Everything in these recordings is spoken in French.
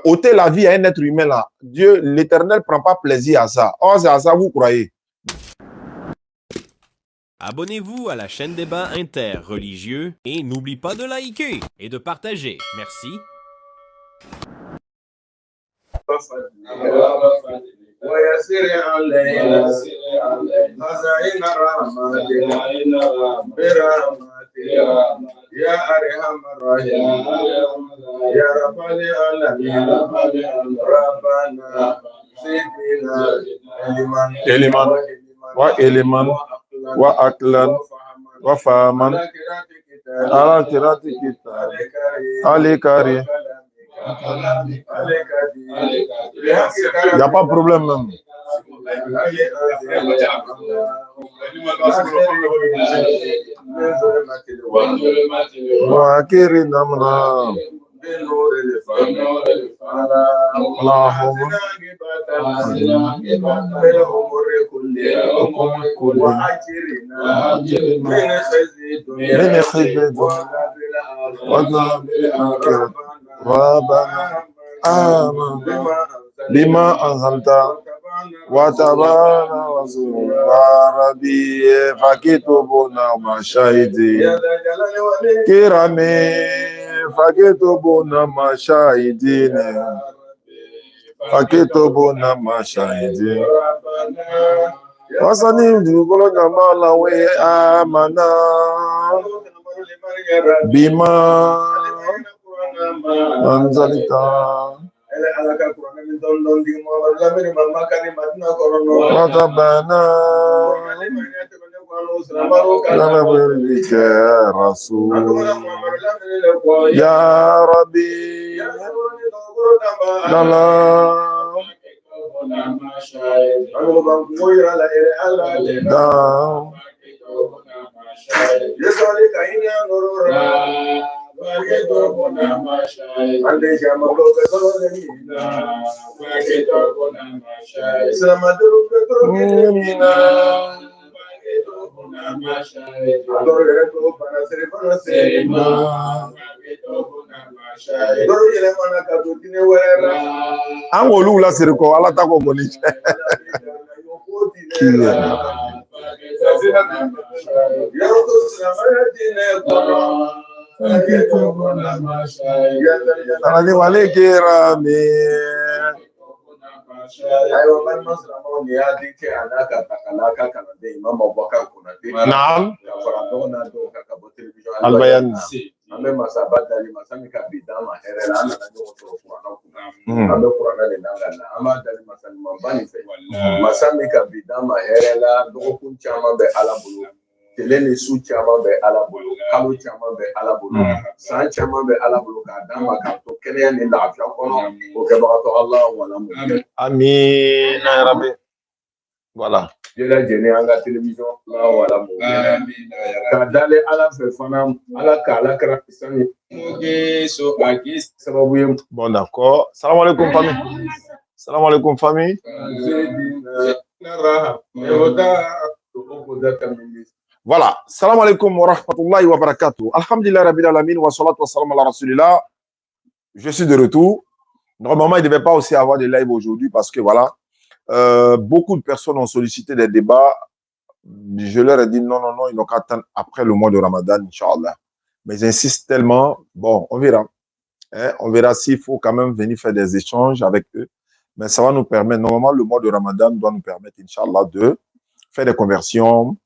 ôter la vie à un être humain là, Dieu, l'Éternel, ne prend pas plaisir à ça. Or, c'est à ça vous croyez. Abonnez-vous à la chaîne Débat interreligieux et n'oublie pas de liker et de partager. Merci. ويسر علينا خزائن رحمتك برحمتك يا أرحم الراحمين يا رب العالمين ربنا زدنا علما وعلما وعقلا وفهما على قراءة الكتاب الكريم. Il n'y a pas de problème même. ربنا آمن بما أنزلت وتبارك رسول ربي فكتبنا مع شاهدين كرامي فكتبنا مع شاهدين فكتبنا مع شاهدين وصنيم دخولنا مع لوي آمنا بما أنزلت وتبنا لنا بك يا رسول يا ربي an olu la siri ko ala ta ko boni ala ni wale kera me naam albayan ame masaba dali masami ka bidama herela ana na nyo to kuana kuna ame kuana le nangala ama dali masami mambani fe masami ka bidama herela do kun chama be ala bulu teleni su chama be ala bulu kalu chama be ala bulu san chama be ala bulu ka dama ka to kene ni lafiya kono o ke ba to Allah wala mu amin ya rabbi voilà jela jeni anga télévision la wala mu ka dale ala fe fana ala ka ala kara sani oge so agis sababu yem bon d'accord salam alaikum famille salam alaikum famille voilà salam alaikum wa rahmatullahi wa barakatuh alhamdulillah rabbil alamin wa salatu wa salam ala rasulillah. Je suis de retour. Normalement il ne devait pas aussi avoir de live aujourd'hui parce que voilà beaucoup de personnes ont sollicité des débats. Je leur ai dit non, ils n'ont qu'à attendre après le mois de Ramadan, Inch'Allah. Mais ils insistent tellement. Bon, on verra. Hein, on verra s'il faut quand même venir faire des échanges avec eux. Mais ça va nous permettre, normalement, le mois de Ramadan doit nous permettre, Inch'Allah, de faire des conversions.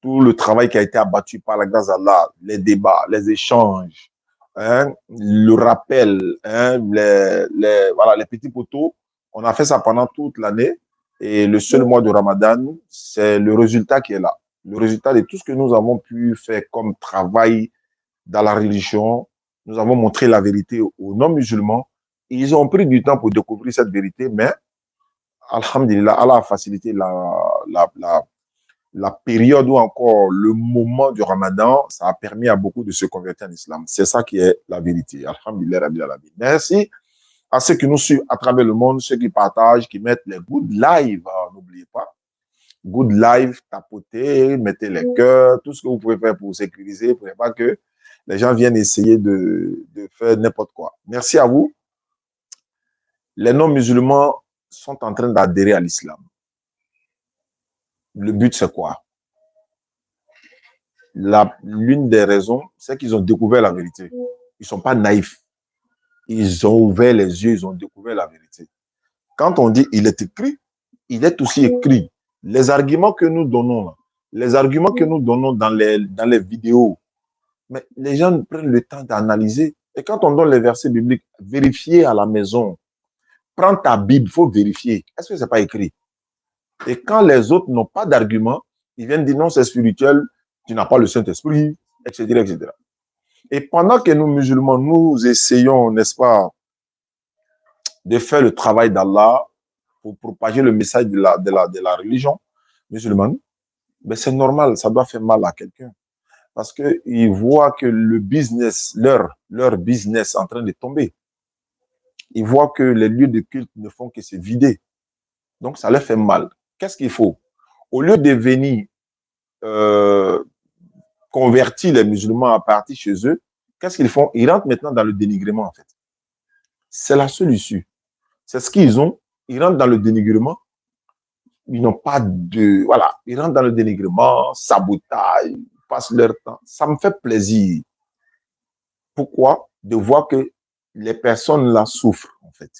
Tout le travail qui a été abattu par la grâce d'Allah, les débats, les échanges, hein, le rappel, hein, voilà, les petits poteaux. On a fait ça pendant toute l'année. Et le seul mois de Ramadan, c'est le résultat qui est là. Le résultat de tout ce que nous avons pu faire comme travail dans la religion. Nous avons montré la vérité aux non-musulmans. Ils ont pris du temps pour découvrir cette vérité, mais alhamdulillah, Allah a facilité la période ou encore le moment du Ramadan. Ça a permis à beaucoup de se convertir en islam. C'est ça qui est la vérité. Alhamdulillah, Rabbil Alamin. Merci à ceux qui nous suivent à travers le monde, ceux qui partagent, qui mettent les good live, n'oubliez pas. Good live, tapotez, mettez les cœurs, tout ce que vous pouvez faire pour sécuriser, pour ne pas que les gens viennent essayer de faire n'importe quoi. Merci à vous. les non-musulmans sont en train d'adhérer à l'islam. Le but, c'est quoi? L'une des raisons, c'est qu'ils ont découvert la vérité. Ils ne sont pas naïfs. Ils ont ouvert les yeux, ils ont découvert la vérité. Quand on dit il est écrit, il est aussi écrit. Les arguments que nous donnons, les arguments que nous donnons dans les vidéos, mais les gens prennent le temps d'analyser. Et quand on donne les versets bibliques, vérifiez à la maison. Prends ta Bible, il faut vérifier. Est-ce que ce n'est pas écrit? Et quand les autres n'ont pas d'argument, ils viennent dire non, c'est spirituel, tu n'as pas le Saint-Esprit, etc., etc. Et pendant que nous, musulmans, nous essayons, n'est-ce pas, de faire le travail d'Allah pour propager le message de la religion musulmane, ben c'est normal, ça doit faire mal à quelqu'un. Parce qu'ils voient que le business, leur business est en train de tomber. Ils voient que les lieux de culte ne font que se vider. Donc, ça leur fait mal. Qu'est-ce qu'il faut? Au lieu de venir convertir les musulmans à partir chez eux, qu'est-ce qu'ils font? Ils rentrent maintenant dans le dénigrement, en fait. C'est la seule issue. C'est ce qu'ils ont. Ils rentrent dans le dénigrement. Ils n'ont pas de... Voilà. Ils rentrent dans le dénigrement, sabotage, passent leur temps. Ça me fait plaisir. Pourquoi? De voir que les personnes là souffrent, en fait.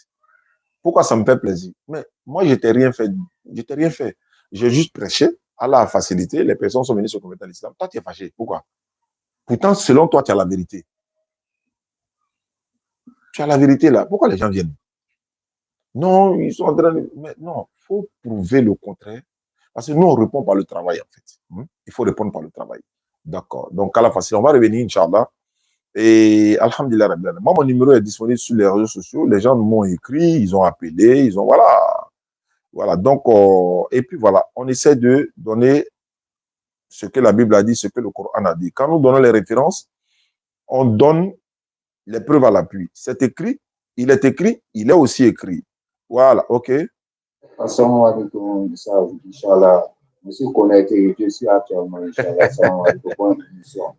Pourquoi ça me fait plaisir? Mais moi, je n'ai rien fait. Je n'ai rien fait. J'ai juste prêché. Allah a facilité. Les personnes sont venues se convertir à l'islam. Toi, tu es fâché. Pourquoi? Pourtant, selon toi, tu as la vérité. Tu as la vérité là. Pourquoi les gens viennent? Non, ils sont en train de... Mais non, il faut prouver le contraire. Parce que nous, on répond par le travail, en fait. Il faut répondre par le travail. D'accord. Donc, à la facile, on va revenir, Inch'Allah. Et Alhamdulillah, moi, mon numéro est disponible sur les réseaux sociaux. Les gens m'ont écrit, ils ont appelé, ils ont... Voilà. Voilà. Donc, et puis voilà, on essaie de donner ce que la Bible a dit, ce que le Coran a dit. Quand nous donnons les références, on donne les preuves à l'appui. C'est écrit, il est aussi écrit. Voilà, ok. Assalamu alaikum, Inch'Allah. Je suis connecté, je suis actuellement, Inch'Allah. Assalamu alaikum.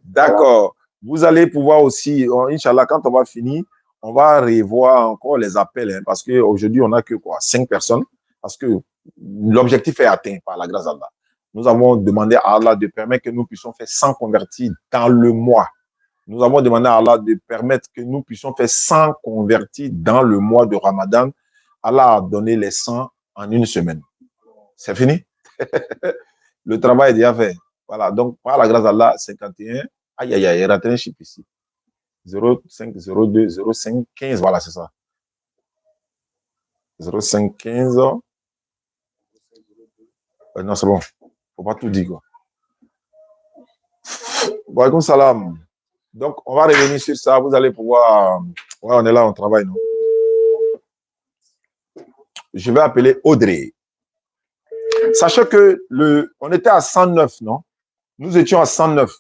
D'accord. Vous allez pouvoir aussi, Inch'Allah, quand on va finir, on va revoir encore les appels, hein, parce qu'aujourd'hui, on n'a que quoi, 5 personnes, parce que l'objectif est atteint par la grâce d'Allah. Nous avons demandé à Allah de permettre que nous puissions faire 100 convertis dans le mois. Nous avons demandé à Allah de permettre que nous puissions faire 100 convertis dans le mois de Ramadan. Allah a donné les 100 en une semaine. C'est fini? Le travail est déjà fait. Voilà, donc par la grâce d'Allah, 51. Aïe, aïe, aïe, il raté un chiffre ici. 05, 02, 05, 15, voilà, c'est ça. 05, 15. Non, c'est bon. Faut pas tout dire, quoi. Wa salam. Donc, on va revenir sur ça. Vous allez pouvoir... Ouais, on est là, on travaille, non? Je vais appeler Audrey. Sachez que on était à 109, non? Nous étions à 109.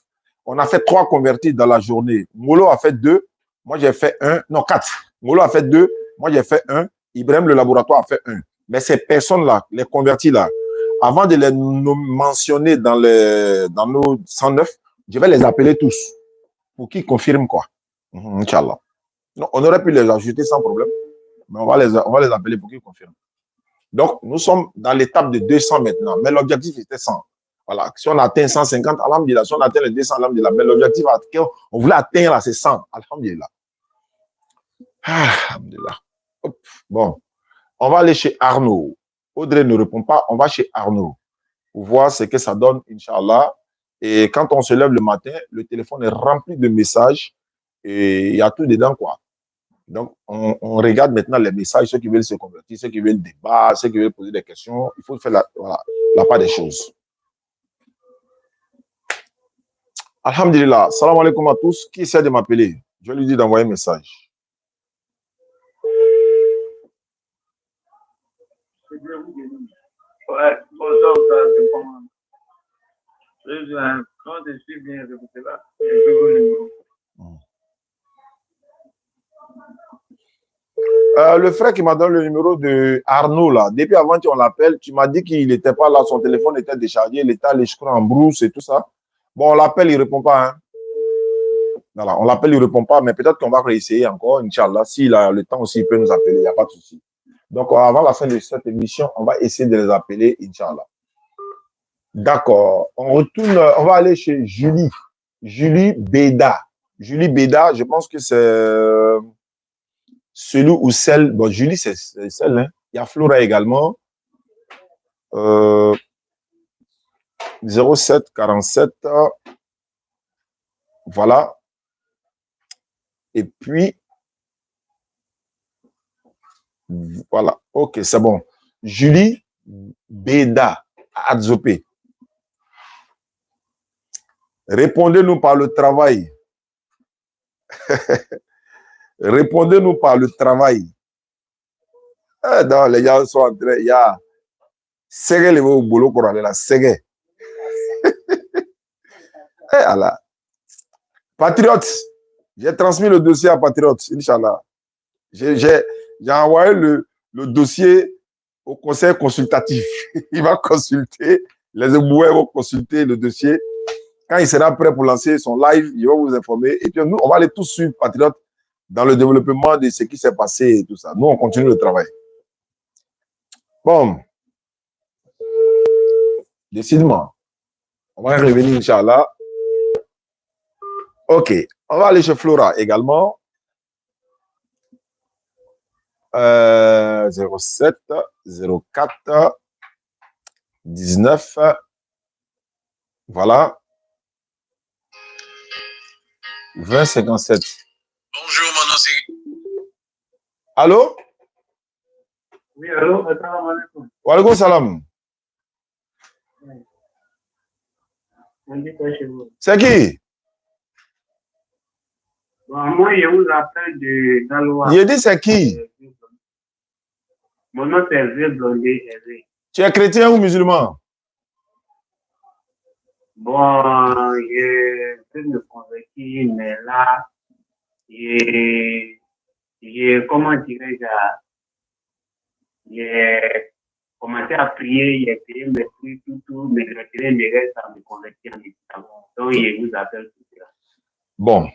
On a fait 3 convertis dans la journée. Molo a fait 2. Moi, j'ai fait 1. Non, 4. Molo a fait 2. Moi, j'ai fait 1. Ibrahim, le laboratoire, a fait 1. Mais ces personnes-là, les convertis là, avant de les mentionner dans nos 109, je vais les appeler tous pour qu'ils confirment quoi. Inch'Allah. Non, on aurait pu les ajouter sans problème, mais on va les appeler pour qu'ils confirment. Donc, nous sommes dans l'étape de 200 maintenant, mais l'objectif était 100. Voilà. Si on atteint 150, alhamdulillah. Si on atteint les 200, alhamdulillah. Mais l'objectif, on voulait atteindre là, c'est 100, alhamdulillah. Alhamdulillah. Bon, on va aller chez Arnaud. Audrey ne répond pas, on va chez Arnaud pour voir ce que ça donne, Inch'Allah. Et quand on se lève le matin, le téléphone est rempli de messages et il y a tout dedans, quoi. Donc, on regarde maintenant les messages, ceux qui veulent se convertir, ceux qui veulent débattre, ceux qui veulent poser des questions. Il faut faire la part des choses. Alhamdulillah. Salam alaikum à tous. Qui essaie de m'appeler? Je lui dis d'envoyer un message. Ouais, bonjour, c'est comment? Je suis bien écouté là. Le frère qui m'a donné le numéro de Arnaud, là, depuis avant qu'on l'appelle, tu m'as dit qu'il n'était pas là, son téléphone était déchargé, il était allé, je crois, en brousse et tout ça. Bon, on l'appelle, il ne répond pas. Hein. Voilà, on l'appelle, il ne répond pas, mais peut-être qu'on va réessayer encore, Inch'Allah. S'il a le temps aussi, il peut nous appeler, il n'y a pas de souci. Donc, avant la fin de cette émission, on va essayer de les appeler, Inch'Allah. D'accord. On retourne, on va aller chez Julie. Julie Beda. Julie Beda, je pense que c'est celui ou celle. Bon, Julie, c'est celle. Hein. Il y a Flora également. 07 47. Voilà. Et puis, voilà. OK, c'est bon. Julie Beda, Adzopé. Répondez-nous par le travail. Répondez-nous par le travail. Non, les gens sont en train. Il y a Ségué, le boulot qu'on a là. Ségué. Allah. Patriote, j'ai transmis le dossier à Patriote, Inch'Allah. J'ai envoyé le dossier au conseil consultatif. Il va consulter, les éboueurs vont consulter le dossier. Quand il sera prêt pour lancer son live, il va vous informer. Et puis nous, on va aller tous suivre Patriote dans le développement de ce qui s'est passé et tout ça. Nous, on continue le travail. Bon. Décidément. On va y revenir, Inch'Allah. OK. On va aller chez Flora également. 07 04 19. Voilà. 20 57. Bonjour, mon nom c'est. Allô? Oui, allô, assalamu alaikum. Wa alaikum salam. On dit quoi chez vous? C'est qui? Bon, moi, je vous appelle de Daloa. Il dit c'est qui? Mon nom c'est Hervé Blondé Hervé. Tu es chrétien ou musulman? Bon, je peux me convertir, mais là, comment dirais-je, j'ai commencé à prier, j'ai payé mes trucs, tout, mais je retiré mes restes à me convertir en islam. Donc, je vous appelle tout ça. Bon,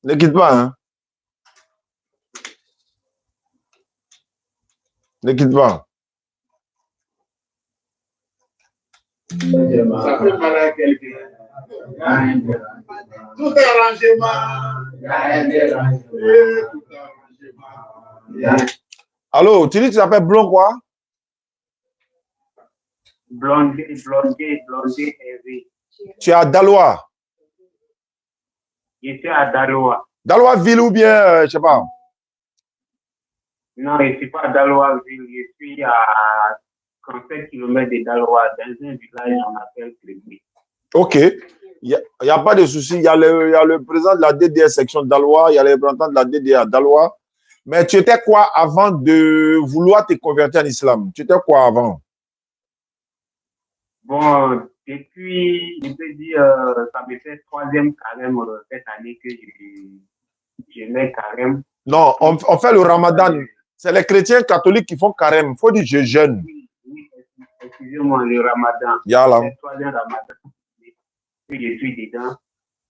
ne quitte pas, hein. Ne quitte pas. Ça fait mal à quelqu'un. Tout arrangement. Allô, tu dis que tu t'appelles Blond quoi? Blondé Hervé. Tu es à Daloa. Je suis à Daloa. Daloa ville ou bien, je sais pas. Non, je ne suis pas à Daloa ville, je suis à 37 km de Daloa, dans un village qu'on appelle Crébé. OK. Il n'y a pas de souci. Il y a le président de la DDR section de Daloa, il y a les représentants de la DDR à Daloa. Mais tu étais quoi avant de vouloir te convertir en islam? Tu étais quoi avant? Bon, depuis, je peux dire, ça me fait 3e carême cette année que je mets carême. Non, on fait le ramadan. C'est les chrétiens catholiques qui font carême. Il faut dire je jeûne. Oui, excusez-moi, le ramadan. Yala. C'est le 3e ramadan que je suis dedans.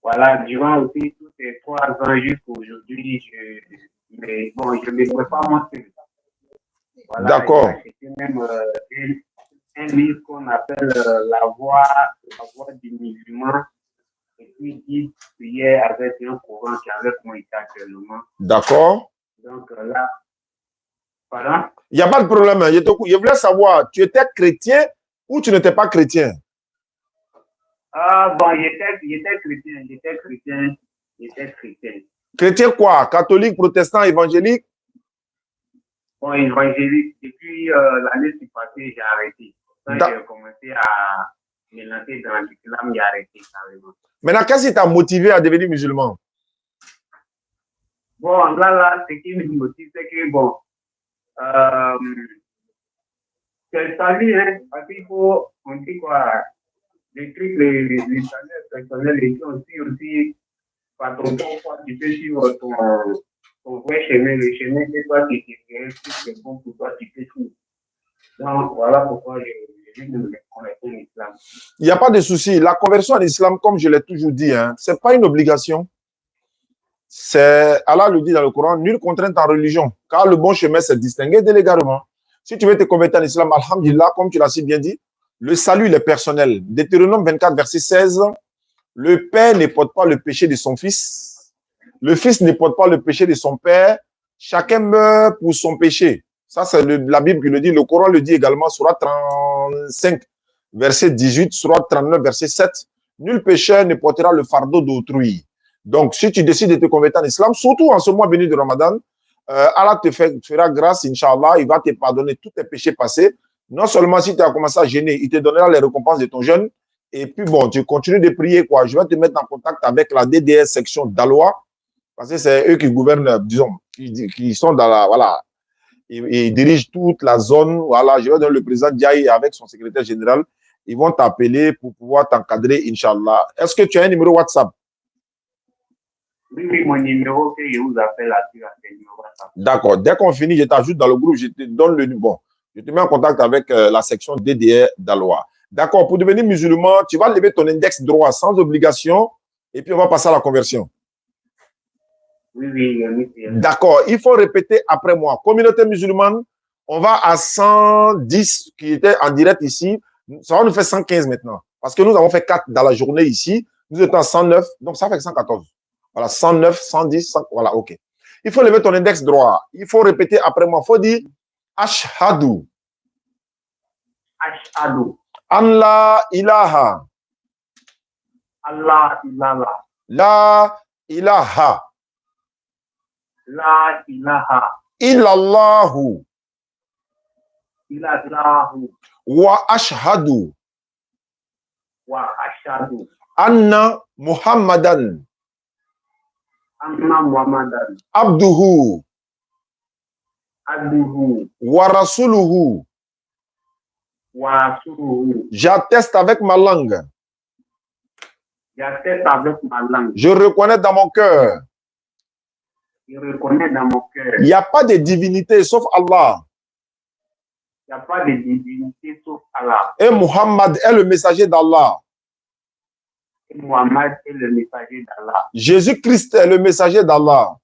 Voilà, durant aussi tous ces 3 ans jusqu'à aujourd'hui, mais bon, je ne me prépare moi seul. Voilà, d'accord. C'était même un livre qu'on appelle la voix du musulman. Et puis, il priait avec un courant qui avait moi ici actuellement. D'accord. Donc là, pardon? Il n'y a pas de problème. Je voulais savoir, tu étais chrétien ou tu n'étais pas chrétien? Ah, bon, j'étais chrétien. Chrétien quoi? Catholique, protestant, évangélique? Bon, évangélique. Depuis l'année qui passée, j'ai arrêté. Quand j'ai commencé à me lancer dans l'islam, j'ai arrêté carrément. Maintenant, qu'est-ce qui t'a motivé à devenir musulman? Bon, là, ce qui me motive, c'est que, bon, c'est le salut, hein, parce qu'il faut, on dit quoi, les trucs, les salaires personnels, et aussi, par ton temps, tu peux suivre ton vrai chemin, le chemin que toi, tu te c'est bon pour toi, tu peux suivre. Donc, voilà pourquoi je vais me convertir en islam. Il n'y a pas de souci. La conversion en islam, comme je l'ai toujours dit, hein, ce n'est pas une obligation. Allah le dit dans le Coran, nulle contrainte en religion, car le bon chemin, c'est distingué de l'égarement. Si tu veux te convertir en islam, alhamdulillah, comme tu l'as si bien dit, le salut il est personnel. Deutéronome 24, verset 16, le père ne porte pas le péché de son fils, le fils ne porte pas le péché de son père, chacun meurt pour son péché. Ça, c'est la Bible qui le dit, le Coran le dit également, Sourate 35, verset 18, Sourate 39, verset 7. Nul pécheur ne portera le fardeau d'autrui. Donc, si tu décides de te convertir en islam, surtout en ce mois béni de Ramadan, Allah te fera grâce, Inch'Allah, il va te pardonner tous tes péchés passés. Non seulement si tu as commencé à gêner, il te donnera les récompenses de ton jeûne. Et puis bon, tu continues de prier, quoi. Je vais te mettre en contact avec la DDS section d'Aloa, parce que c'est eux qui gouvernent, disons, qui sont dans la, voilà, ils dirigent toute la zone. Voilà, je vais donner le président Diaye avec son secrétaire général. Ils vont t'appeler pour pouvoir t'encadrer, Inch'Allah. Est-ce que tu as un numéro WhatsApp? Oui, mon numéro que je vous appelle là-dessus, c'est le numéro WhatsApp. D'accord. Dès qu'on finit, je t'ajoute dans le groupe, je te donne le numéro. Je te mets en contact avec la section DDR d'Aloa. D'accord. Pour devenir musulman, tu vas lever ton index droit sans obligation et puis on va passer à la conversion. Oui. D'accord. Il faut répéter après moi. Communauté musulmane, on va à 110 qui était en direct ici. Ça va nous faire 115 maintenant. Parce que nous avons fait 4 dans la journée ici. Nous étions à 109, donc ça fait 114. Voilà, 109, 110, 100, voilà, ok. Il faut lever ton index droit. Il faut répéter après moi. Il faut dire Ashhadu. Ashhadu. Allah ilaha. Allah ilaha. La ilaha. La ilaha. Illallahu. Illallahu. Wa ashhadu. Wa ashhadu. Anna Muhammadan. Anna Muhammadan. Abduhu. Abduhu. Wa rasuluhu. Wa rasuluhu. J'atteste avec ma langue. J'atteste avec ma langue. Je reconnais dans mon cœur. Je reconnais dans mon cœur. Il n'y a pas de divinité sauf Allah. Il n'y a pas de divinité sauf Allah. Et Muhammad est le messager d'Allah. Et Muhammad est le messager d'Allah. Jésus-Christ est le messager d'Allah.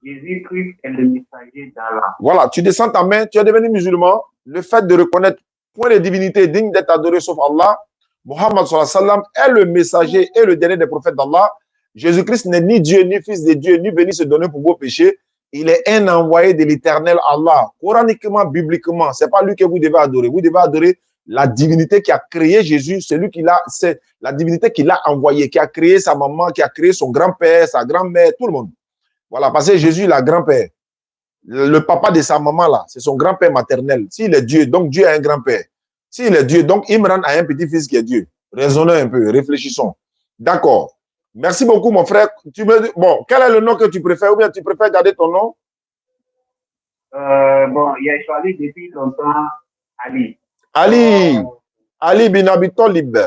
Jésus-Christ est le messager d'Allah. Voilà, tu descends ta main, tu es devenu musulman. Le fait de reconnaître point de divinité digne d'être adoré sauf Allah, Muhammad sallallahu alayhi wa sallam est le messager et le dernier des prophètes d'Allah. Jésus-Christ n'est ni Dieu, ni fils de Dieu, ni venu se donner pour vos péchés. Il est un envoyé de l'éternel Allah. Coraniquement, bibliquement, c'est pas lui que vous devez adorer. Vous devez adorer la divinité qui a créé Jésus, c'est la divinité qui l'a envoyé, qui a créé sa maman, qui a créé son grand-père, sa grand-mère, tout le monde. Voilà, parce que Jésus, il a grand-père. Le papa de sa maman, là, c'est son grand-père maternel. S'il est Dieu, donc Dieu a un grand-père. S'il est Dieu, donc Imran a un petit-fils qui est Dieu. Raisonnons un peu, réfléchissons. D'accord. Merci beaucoup, mon frère. Bon, quel est le nom que tu préfères ou bien tu préfères garder ton nom? Bon, il a choisi depuis longtemps Ali. Ali bin Abi Talib.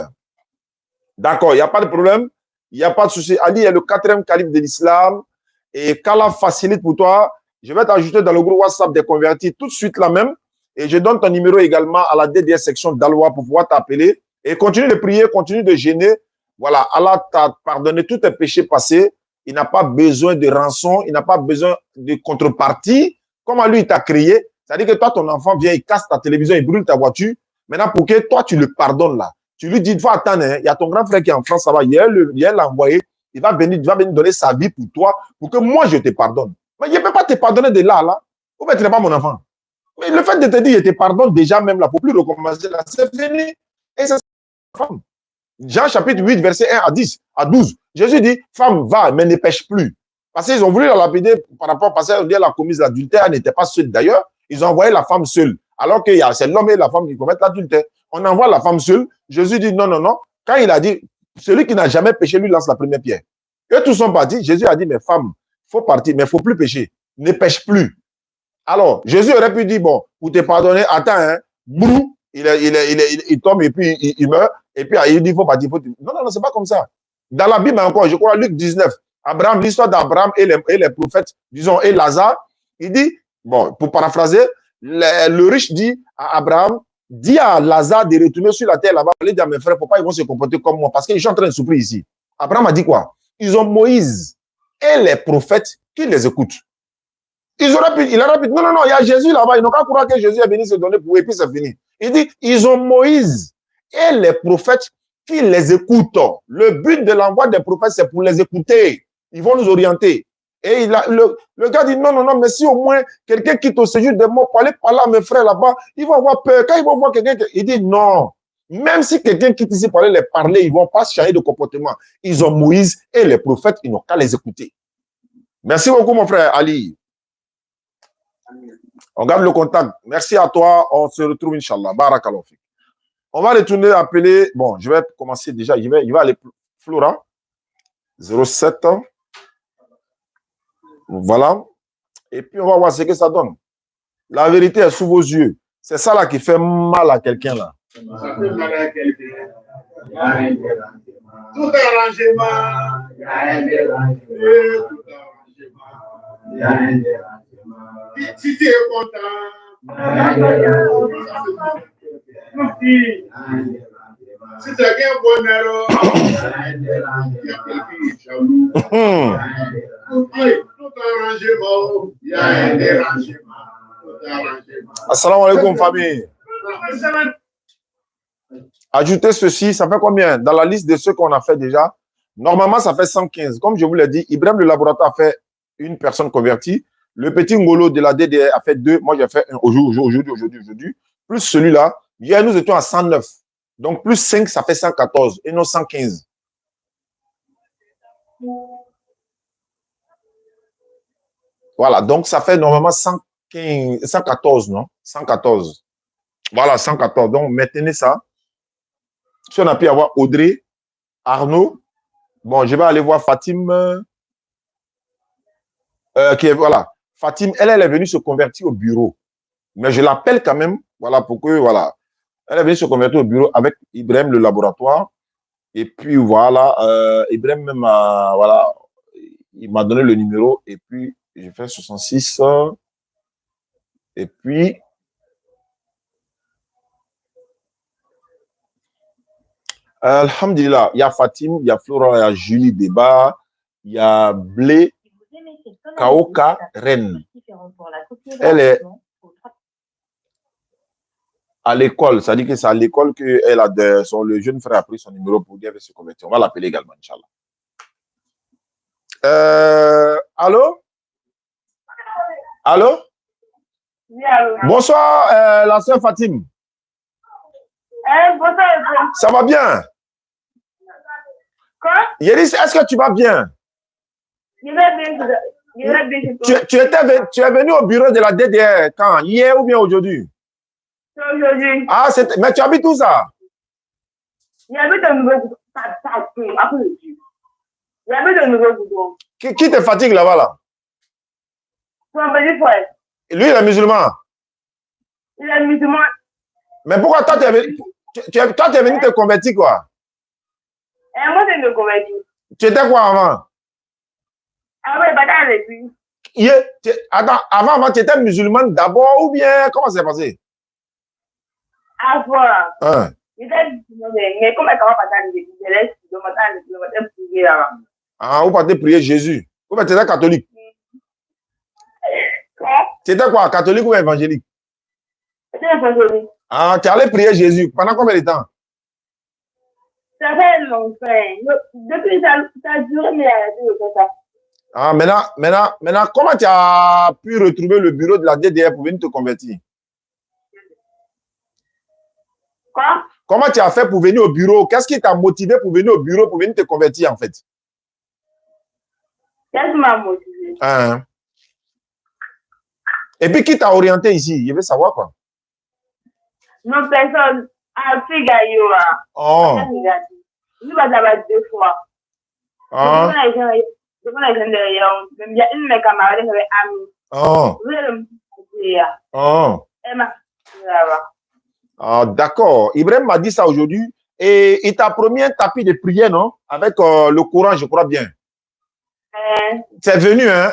D'accord, il n'y a pas de problème. Il n'y a pas de souci. Ali est le 4e calife de l'islam. Et qu'Allah facilite pour toi, je vais t'ajouter dans le groupe WhatsApp des convertis tout de suite là même. Et je donne ton numéro également à la DDS section d'Aloa pour pouvoir t'appeler. Et continue de prier, continue de gêner. Voilà, Allah t'a pardonné tous tes péchés passés. Il n'a pas besoin de rançon, il n'a pas besoin de contrepartie. Comment lui, il t'a créé? C'est-à-dire que toi, ton enfant vient, il casse ta télévision, il brûle ta voiture. Maintenant, pour que toi, tu le pardonnes là. Tu lui dis, il faut attendre, hein. Il y a ton grand frère qui est en France, ça va, il l'a envoyé. Il va venir donner sa vie pour toi, pour que moi, je te pardonne. Mais il ne peut pas te pardonner de là, là. Ou bien tu n'es pas mon enfant. Mais le fait de te dire, je te pardonne déjà même là, pour plus recommencer là, c'est fini. Et c'est femme. Jean chapitre 8, verset 1 à 12. Jésus dit, femme, va, mais ne pêche plus. Parce qu'ils ont voulu la lapider par rapport, parce qu'elle a commis l'adultère, elle n'était pas seule d'ailleurs. Ils ont envoyé la femme seule. Alors que c'est l'homme et la femme qui commettent l'adultère. On envoie la femme seule. Jésus dit, non, non, non. Quand il a dit, celui qui n'a jamais péché, lui lance la première pierre. Eux tous sont partis. Jésus a dit, mais femme, il faut partir, mais il ne faut plus pécher. Ne pêche plus. Alors, Jésus aurait pu dire, bon, pour te pardonner, attends, hein, brou, il tombe et puis il meurt. Et puis il dit, il faut partir. Non, non, non, c'est pas comme ça. Dans la Bible encore, je crois, Luc 19, Abraham, l'histoire d'Abraham et les prophètes, disons, et Lazare, il dit, bon, pour paraphraser, le riche dit à Abraham, dis à Lazare de retourner sur la terre là-bas, aller dire à mes frères, pourquoi ils vont se comporter comme moi? Parce qu'ils sont en train de souffrir ici. Abraham a dit quoi? Ils ont Moïse et les prophètes qui les écoutent. il aurait pu, non, non, non, il y a Jésus là-bas. Ils n'ont qu'à croire que Jésus est venu se donner pour eux, et puis c'est fini. Il dit, ils ont Moïse et les prophètes qui les écoutent. Le but de l'envoi des prophètes, c'est pour les écouter. Ils vont nous orienter. Et le gars dit, non, non, non, mais si au moins quelqu'un quitte au séjour des morts pour aller parler à mes frères là-bas, ils vont avoir peur. Quand ils vont voir quelqu'un, il dit, non. Même si quelqu'un quitte ici pour aller les parler, ils ne vont pas changer de comportement. Ils ont Moïse et les prophètes, ils n'ont qu'à les écouter. Merci beaucoup, mon frère Ali. On garde le contact. Merci à toi. On se retrouve, Inch'Allah. Barakallah. On va retourner appeler. Bon, je vais commencer déjà. Il va aller Flora. 07. Voilà. Et puis, on va voir ce que ça donne. La vérité est sous vos yeux. C'est ça là qui fait mal à quelqu'un là. Ça fait mal à quelqu'un. Tout arrangement. Il y a un dérangement. Tout arrangement. Il y a un dérangement. Si tu es content. Si tu as un bonheur, il y a quelqu'un qui est jaloux. Tout arrangement. Il y a un dérangement. Assalamu alaikum, famille. Ajoutez ceci, ça fait combien? Dans la liste de ceux qu'on a fait déjà, normalement, ça fait 115. Comme je vous l'ai dit, Ibrahim le laboratoire a fait une personne convertie. Le petit Ngolo de la DDR a fait 2. Moi, j'ai fait un aujourd'hui. Plus celui-là. Hier, nous étions à 109. Donc, plus 5, ça fait 114 et non 115. Voilà, donc ça fait normalement 114, non? 114. Voilà, 114. Donc, maintenez ça. Si on a pu avoir Audrey, Arnaud, bon, je vais aller voir Fatim, voilà. Fatim, elle est venue se convertir au bureau. Mais je l'appelle quand même, voilà, pour que, voilà. Elle est venue se convertir au bureau avec Ibrahim, le laboratoire. Et puis, voilà, Ibrahim même, voilà, il m'a donné le numéro. Et puis, j'ai fait 66. Et puis, alhamdulillah, il y a Fatim, il y a Flora, il y a Julie Débat, il y a Blé, Kaoka, Rennes. Elle est à l'école, ça dit que c'est à l'école que le jeune frère a pris son numéro pour dire se convertir. On va l'appeler également, Inch'Allah. Allô? Allô? Oui, allô. Bonsoir, la sœur Fatim. Bonsoir. Ça va bien? Quoi? Yéris, est-ce que tu vas bien? Je vais bien. Tu es venu au bureau de la DDR quand? Hier ou bien aujourd'hui? Aujourd'hui. Ah, mais tu habites où ça? J'habite au nouveau J'habite au nouveau goudron. Qui te fatigue là-bas là? Ton petit frère. Lui, il est musulman. Il est musulman. Mais pourquoi toi, tu es venu te convertir quoi? Et moi, je me convertis. Tu étais quoi avant? Avant, je battais avec lui. Attends, avant, tu étais musulman d'abord ou bien comment ça s'est passé? Avant. Hein? Mais comme elle commence à parler de l'Est, je vais prier là-bas. Ah, vous partez prier Jésus. Ou bien tu étais catholique? Quoi? Tu étais quoi, catholique ou évangélique? C'est évangélique. Ah, tu allais prier Jésus. Pendant combien de temps? Ça fait longtemps. Depuis ça a duré, mais ça. Ah, maintenant, comment tu as pu retrouver le bureau de la DDR pour venir te convertir? Quoi? Comment tu as fait pour venir au bureau? Qu'est-ce qui t'a motivé pour venir au bureau pour venir te convertir en fait? Qu'est-ce qui m'a motivé? Hein? Et puis qui t'a orienté ici? Je veux savoir quoi. Non, personne. Afrique, Oh. Nous va d'abord 2 fois. Ah. Je connais les gens de même une de mes camarades qui avait ami. Oh. Oh. Ah, d'accord. Ibrahim m'a dit ça aujourd'hui et il t'a promis un tapis de prière, non? Avec le Coran, je crois bien. C'est venu, hein?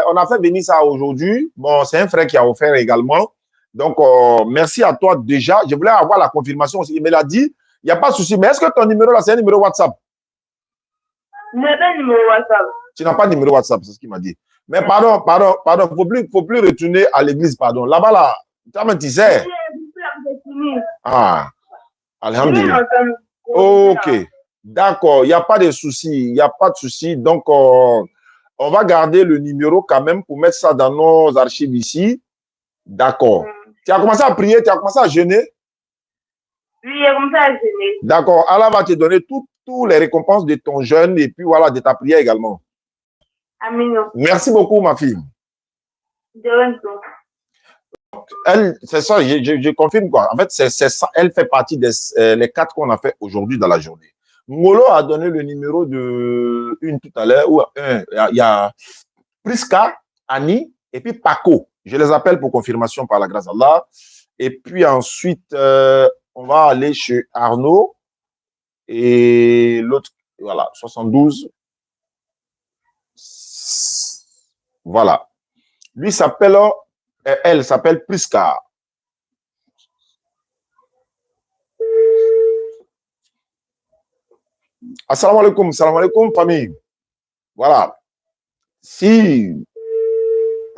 On a fait venir ça aujourd'hui. Bon, c'est un frère qui a offert également. Donc, merci à toi déjà. Je voulais avoir la confirmation aussi. Il me l'a dit. Il n'y a pas de souci. Mais est-ce que ton numéro là, c'est un numéro WhatsApp? Je n'ai pas de numéro WhatsApp. Tu n'as pas de numéro WhatsApp, c'est ce qu'il m'a dit. Mais pardon, faut plus retourner à l'église, pardon. Là-bas, là, tu sais. Ah, alhamdulillah. Ok, d'accord, il n'y a pas de souci, il n'y a pas de souci. Donc, on va garder le numéro quand même pour mettre ça dans nos archives ici. D'accord. Tu as commencé à prier, tu as commencé à jeûner? Oui, j'ai commencé à jeûner. D'accord, Allah va te donner toutes les récompenses de ton jeûne et puis voilà, de ta prière également. Amen. Merci beaucoup, ma fille. De rien. Elle, c'est ça, je confirme quoi. En fait, c'est ça, elle fait partie des les 4 qu'on a fait aujourd'hui dans la journée. Ngolo a donné le numéro de une tout à l'heure, où il y a Priska, Annie et puis Paco. Je les appelle pour confirmation par la grâce d'Allah. Et puis ensuite, on va aller chez Arnaud et l'autre, voilà, 72. Voilà. Lui s'appelle, elle s'appelle Priska. Assalamu alaikum, famille. Voilà. Si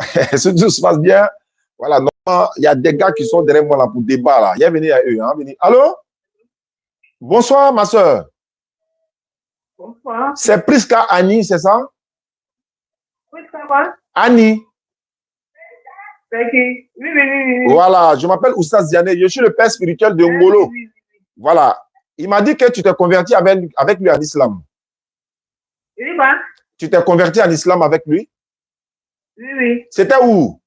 tout se passe bien, voilà, normalement, il y a des gars qui sont derrière moi là pour débat là. Il est venu à eux. Hein, venu. Allô? Bonsoir, ma soeur. Bonsoir. C'est Priska Annie, c'est ça? Priska quoi? Annie. C'est qui? Oui. Voilà, je m'appelle Oustaz Diané. Je suis le père spirituel de Ngolo. Oui. Voilà. Il m'a dit que tu t'es converti avec lui en islam. Oui, quoi? Tu t'es converti en islam avec lui? Oui. C'était où?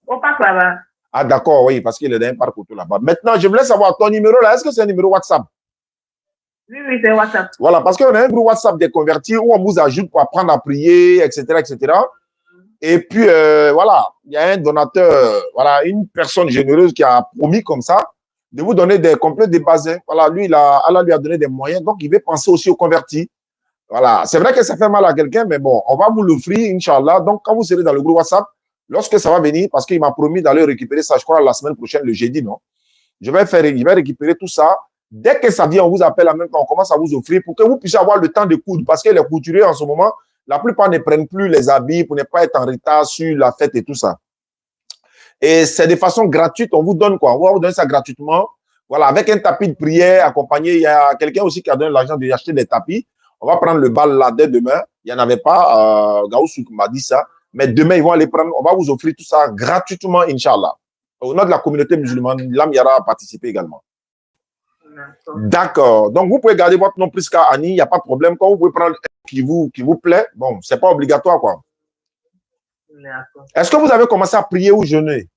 Au parc là-bas. Ah, d'accord, oui, parce qu'il est dans un parc autour là-bas. Maintenant, je voulais savoir ton numéro là. Est-ce que c'est un numéro WhatsApp? Oui, c'est WhatsApp. Voilà, parce qu'on a un groupe WhatsApp des convertis où on vous ajoute pour apprendre à prier, etc., etc. Et puis, voilà, il y a un donateur, voilà, une personne généreuse qui a promis comme ça de vous donner des complets des bases. Voilà, lui, Allah lui a donné des moyens, donc il veut penser aussi aux convertis. Voilà, c'est vrai que ça fait mal à quelqu'un, mais bon, on va vous l'offrir, Inch'Allah. Donc, quand vous serez dans le groupe WhatsApp, lorsque ça va venir, parce qu'il m'a promis d'aller récupérer ça, je crois, la semaine prochaine, le jeudi, non? Il va récupérer tout ça. Dès que ça vient, on vous appelle en même temps, on commence à vous offrir pour que vous puissiez avoir le temps de coudre. Parce que les couturiers, en ce moment, la plupart ne prennent plus les habits pour ne pas être en retard sur la fête et tout ça. Et c'est de façon gratuite, on vous donne quoi? On va vous donner ça gratuitement. Voilà, avec un tapis de prière accompagné. Il y a quelqu'un aussi qui a donné l'argent d'acheter des tapis. On va prendre le bal là dès demain. Il n'y en avait pas. Gaoussou m'a dit ça. Mais demain, ils vont aller prendre. On va vous offrir tout ça gratuitement, Inch'Allah. Au nom de la communauté musulmane, l'Amyara a participé également. D'accord. Donc, vous pouvez garder votre nom Priska Annie, il n'y a pas de problème. Quand vous pouvez prendre qui vous plaît, bon, c'est pas obligatoire, quoi. Est-ce que vous avez commencé à prier ou jeûner?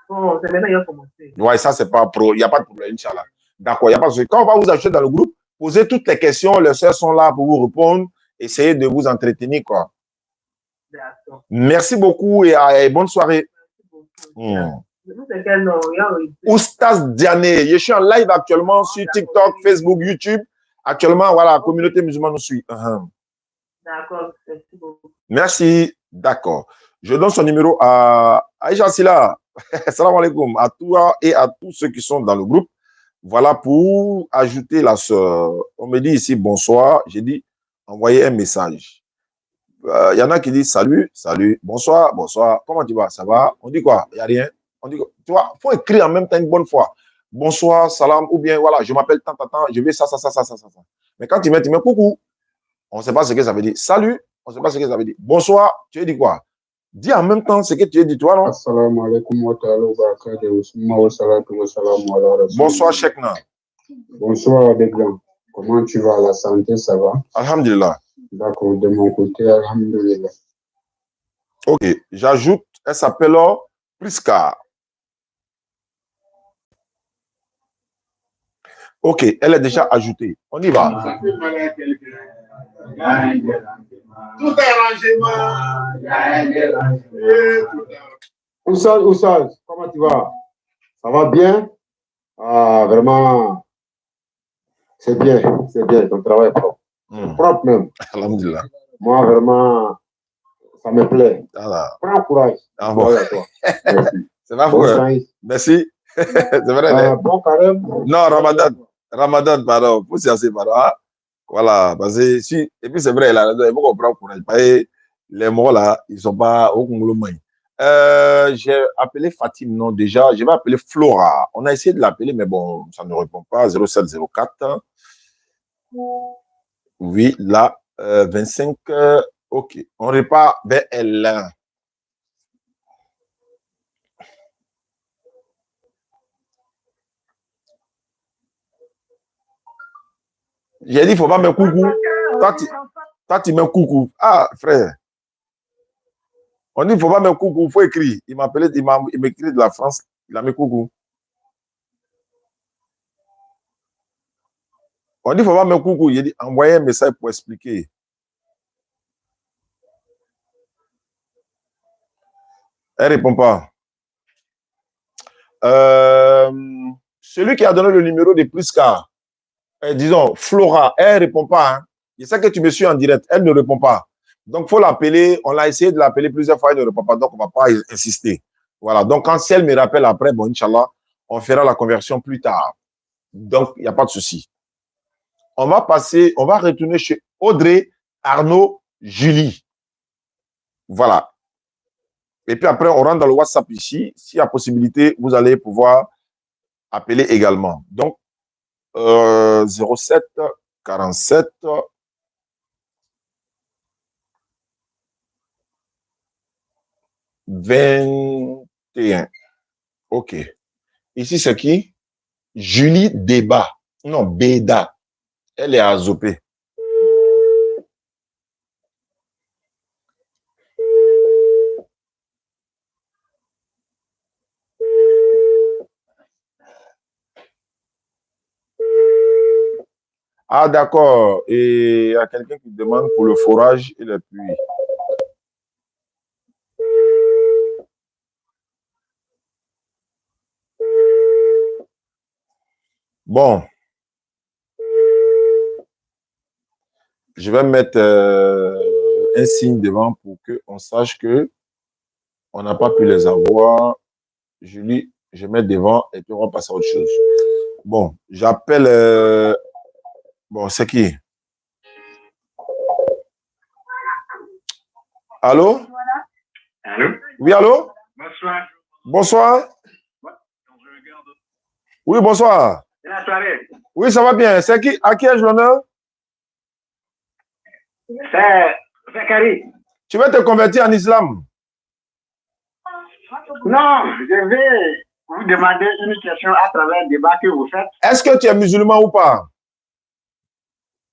Bon, c'est maintenant qu'il a commencé. Ouais, ça, c'est pas pro. Il n'y a pas de problème, Inch'Allah. D'accord, il n'y a pas de souci. Quand on va vous ajouter dans le groupe, posez toutes les questions, les sœurs sont là pour vous répondre. Essayez de vous entretenir, quoi. D'accord. Merci beaucoup et bonne soirée. Oustaz Diané, je suis en live actuellement sur TikTok, Facebook, YouTube. Actuellement, voilà, la communauté musulmane nous suit. D'accord, merci beaucoup. Merci, d'accord. Je donne son numéro à Aïcha Silla. Salam alaikum à toi et à tous ceux qui sont dans le groupe. Voilà pour ajouter la sœur. On me dit ici bonsoir. J'ai dit envoyer un message. Il y en a qui disent salut, bonsoir, comment tu vas, ça va? On dit quoi? Il n'y a rien. On dit, tu vois, il faut écrire en même temps une bonne fois. Bonsoir, salam, ou bien voilà, je m'appelle tant, je vais ça. Mais quand tu mets coucou, on ne sait pas ce que ça veut dire. Salut, on ne sait pas ce que ça veut dire. Bonsoir, tu veux dire quoi? Dis en même temps ce que tu veux dire, toi, non? Assalamu alaikum wa ta'ala wa barakatuh. Bonsoir, Chekna. Bonsoir, Adeglan. Comment tu vas? La santé, ça va? Alhamdulillah. D'accord, de mon côté, alhamdulillah. Ok, j'ajoute, elle s'appelle Priska. Ok, elle est déjà ajoutée. On y va. Tout arrangement. Oussaz, comment tu vas? Ça va bien? Ah, vraiment, c'est bien, ton travail est propre. Propre même. Alhamdulillah. Moi, vraiment, ça me plaît. Voilà. Prends courage. Ah bon. Merci. C'est pas Bon, merci. C'est vrai. bon carême. Non, Ramadan, pardon. Pour c'est assez, pardon. Voilà, parce que si, et puis c'est vrai, il a raison, il faut comprendre courage. Parce que les mots là, ils sont pas au Congo. J'ai appelé Fatim, non, déjà, je vais appeler Flora. On a essayé de l'appeler, mais bon, ça ne répond pas. 0704. Oui, là, 25. Ok, on repart vers elle. J'ai dit, il ne faut pas me coucou. Toi, tu mets coucou. Ah, frère. On dit, il ne faut pas me coucou, il faut écrire. Il m'appelait, il m'écrit de la France, il a mis coucou. On dit, il ne faut pas me coucou. Il dit, envoyez un message pour expliquer. Elle ne répond pas. Celui qui a donné le numéro de Prisca, disons, Flora, elle ne répond pas. Hein. Je sais que tu me suis en direct, elle ne répond pas. Donc, il faut l'appeler. On l'a essayé de l'appeler plusieurs fois, elle ne répond pas. Donc, on ne va pas insister. Voilà. Donc, quand elle me rappelle après, bon, Inch'Allah, on fera la conversion plus tard. Donc, il n'y a pas de souci. On va passer, on va retourner chez Audrey, Arnaud, Julie. Voilà. Et puis après, on rentre dans le WhatsApp ici. S'il y a possibilité, vous allez pouvoir appeler également. Donc, 07 47 21. OK. Ici, c'est qui? Julie Débat. Non, Béda. Elle est à Zopé. Ah, d'accord. Et il y a quelqu'un qui demande pour le forage et le puits. Bon. Je vais mettre un signe devant pour qu'on sache que on n'a pas pu les avoir. Julie, je mets devant et puis on va passer à autre chose. Bon, j'appelle... bon, c'est qui? Allô? Allô? Oui, allô? Bonsoir. Bonsoir. Oui, bonsoir. La soirée. Oui, ça va bien. C'est qui? À qui ai-je l'honneur? C'est Kari. Tu veux te convertir en islam? Non, je vais vous demander une question à travers le débat que vous faites. Est-ce que tu es musulman ou pas?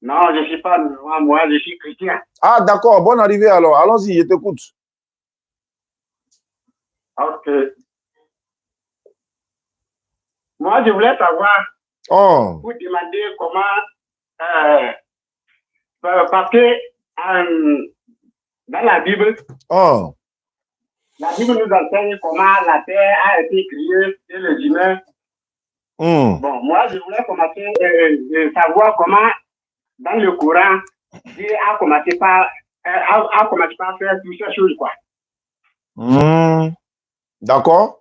Non, je ne suis pas musulman, moi, je suis chrétien. Ah, d'accord. Bonne arrivée alors. Allons-y, je t'écoute. Ok. Moi, je voulais savoir, vous demander comment, parce que dans la Bible, la Bible nous enseigne comment la terre a été créée et les humains. Bon, moi, je voulais commencer savoir comment, dans le Coran, Dieu a commencé par faire toutes ces choses, quoi. D'accord.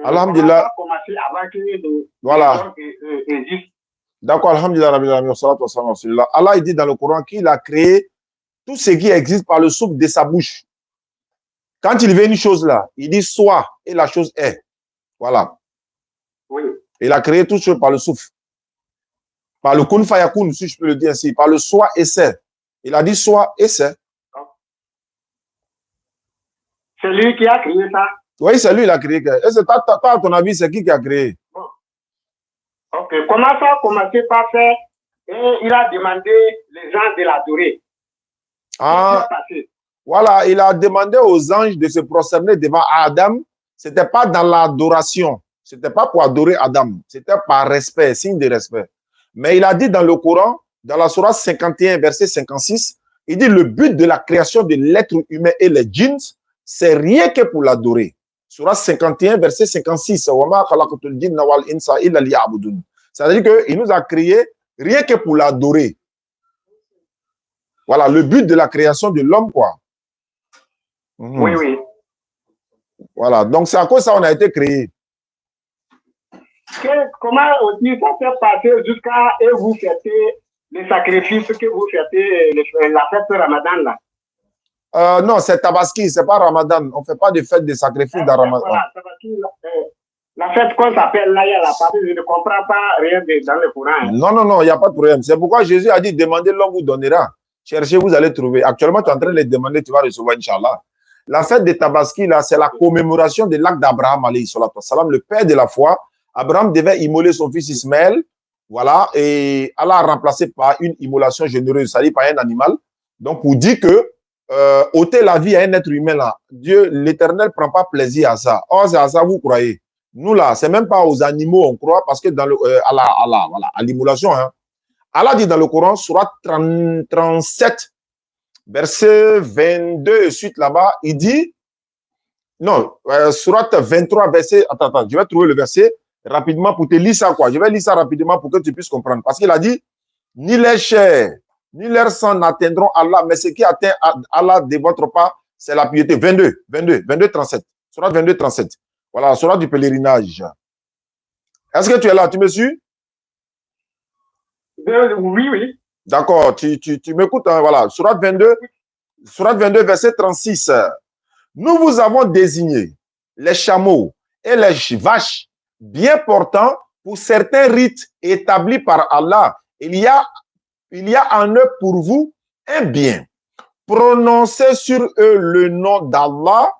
Alhamdulillah. Voilà. D'accord, alhamdulillah. Allah, il dit dans le Coran qu'il a créé tout ce qui existe par le souffle de sa bouche. Quand il veut une chose là, il dit soit et la chose est. Voilà. Oui. Il a créé tout chose par le souffle. Par le kun fayakun, si je peux le dire ainsi. Par le soit et c'est. Il a dit soit et c'est. C'est lui qui a créé ça? Oui, c'est lui qui a créé. Et c'est à ton avis, c'est qui a créé? Ok. Comment ça a commencé par faire? Et il a demandé les gens de l'adorer. Ah, voilà, il a demandé aux anges de se prosterner devant Adam. Ce n'était pas dans l'adoration. Ce n'était pas pour adorer Adam. C'était par respect, signe de respect. Mais il a dit dans le Coran, dans la Sourate 51, verset 56, il dit le but de la création de l'être humain et les djinns, c'est rien que pour l'adorer. Sourate 51, verset 56. C'est-à-dire qu'il nous a créé rien que pour l'adorer. Voilà, le but de la création de l'homme, quoi. Oui, oui. Voilà, donc c'est à cause de ça qu'on a été créé. Comment aussi ça s'est passé jusqu'à et vous fêter les sacrifices que vous fêtez, la fête de Ramadan là. Non, c'est Tabaski, c'est pas Ramadan. On ne fait pas de fête de sacrifice dans Ramadan. Voilà, Tabaski, la fête qu'on s'appelle là, il y a la partie, je ne comprends pas rien dans le Coran. Hein. Non, il n'y a pas de problème. C'est pourquoi Jésus a dit, demandez, l'homme vous donnera. Cherchez, vous allez trouver. Actuellement, tu es en train de les demander, tu vas recevoir, Inch'Allah. La fête de Tabaski, là, c'est la commémoration de l'acte d'Abraham, le père de la foi. Abraham devait immoler son fils Ismaël, voilà, et Allah a remplacé par une immolation généreuse, c'est-à-dire par un animal. Donc, pour dire que ôter la vie à un être humain, là, Dieu, l'Éternel, ne prend pas plaisir à ça. Or, c'est à ça vous croyez. Nous, là, c'est même pas aux animaux, on croit, parce que dans le, à l'immolation, hein, Allah dit dans le Coran, surat 37, verset 22 et suite là-bas, il dit, non, surat 23, verset, attends, je vais trouver le verset rapidement pour te lire ça, quoi. Je vais lire ça rapidement pour que tu puisses comprendre. Parce qu'il a dit, ni les chairs, ni leur sang n'atteindront Allah, mais ce qui atteint Allah de votre part, c'est la piété. 22, 37. Surat 22, 37. Voilà, surat du pèlerinage. Est-ce que tu es là? Tu me suis? Oui. D'accord, tu m'écoutes, hein, voilà. Surat 22, verset 36. Nous vous avons désigné les chameaux et les vaches bien portants pour certains rites établis par Allah. Il y a en eux pour vous un bien. Prononcez sur eux le nom d'Allah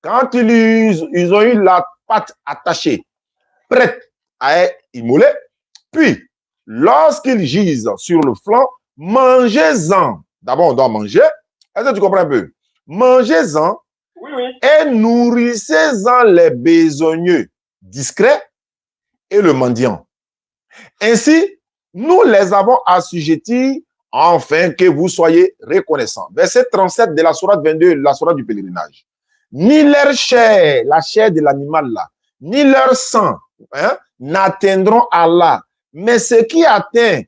quand ils ont eu la patte attachée, prête à être immolée. Puis, lorsqu'ils gisent sur le flanc, mangez-en. D'abord, on doit manger. Est-ce que tu comprends un peu? Mangez-en et nourrissez-en les besogneux discrets et le mendiant. Ainsi, nous les avons assujettis afin que vous soyez reconnaissants. Verset 37 de la sourate 22, la sourate du pèlerinage. Ni leur chair, la chair de l'animal là, ni leur sang n'atteindront Allah. Mais ce qui atteint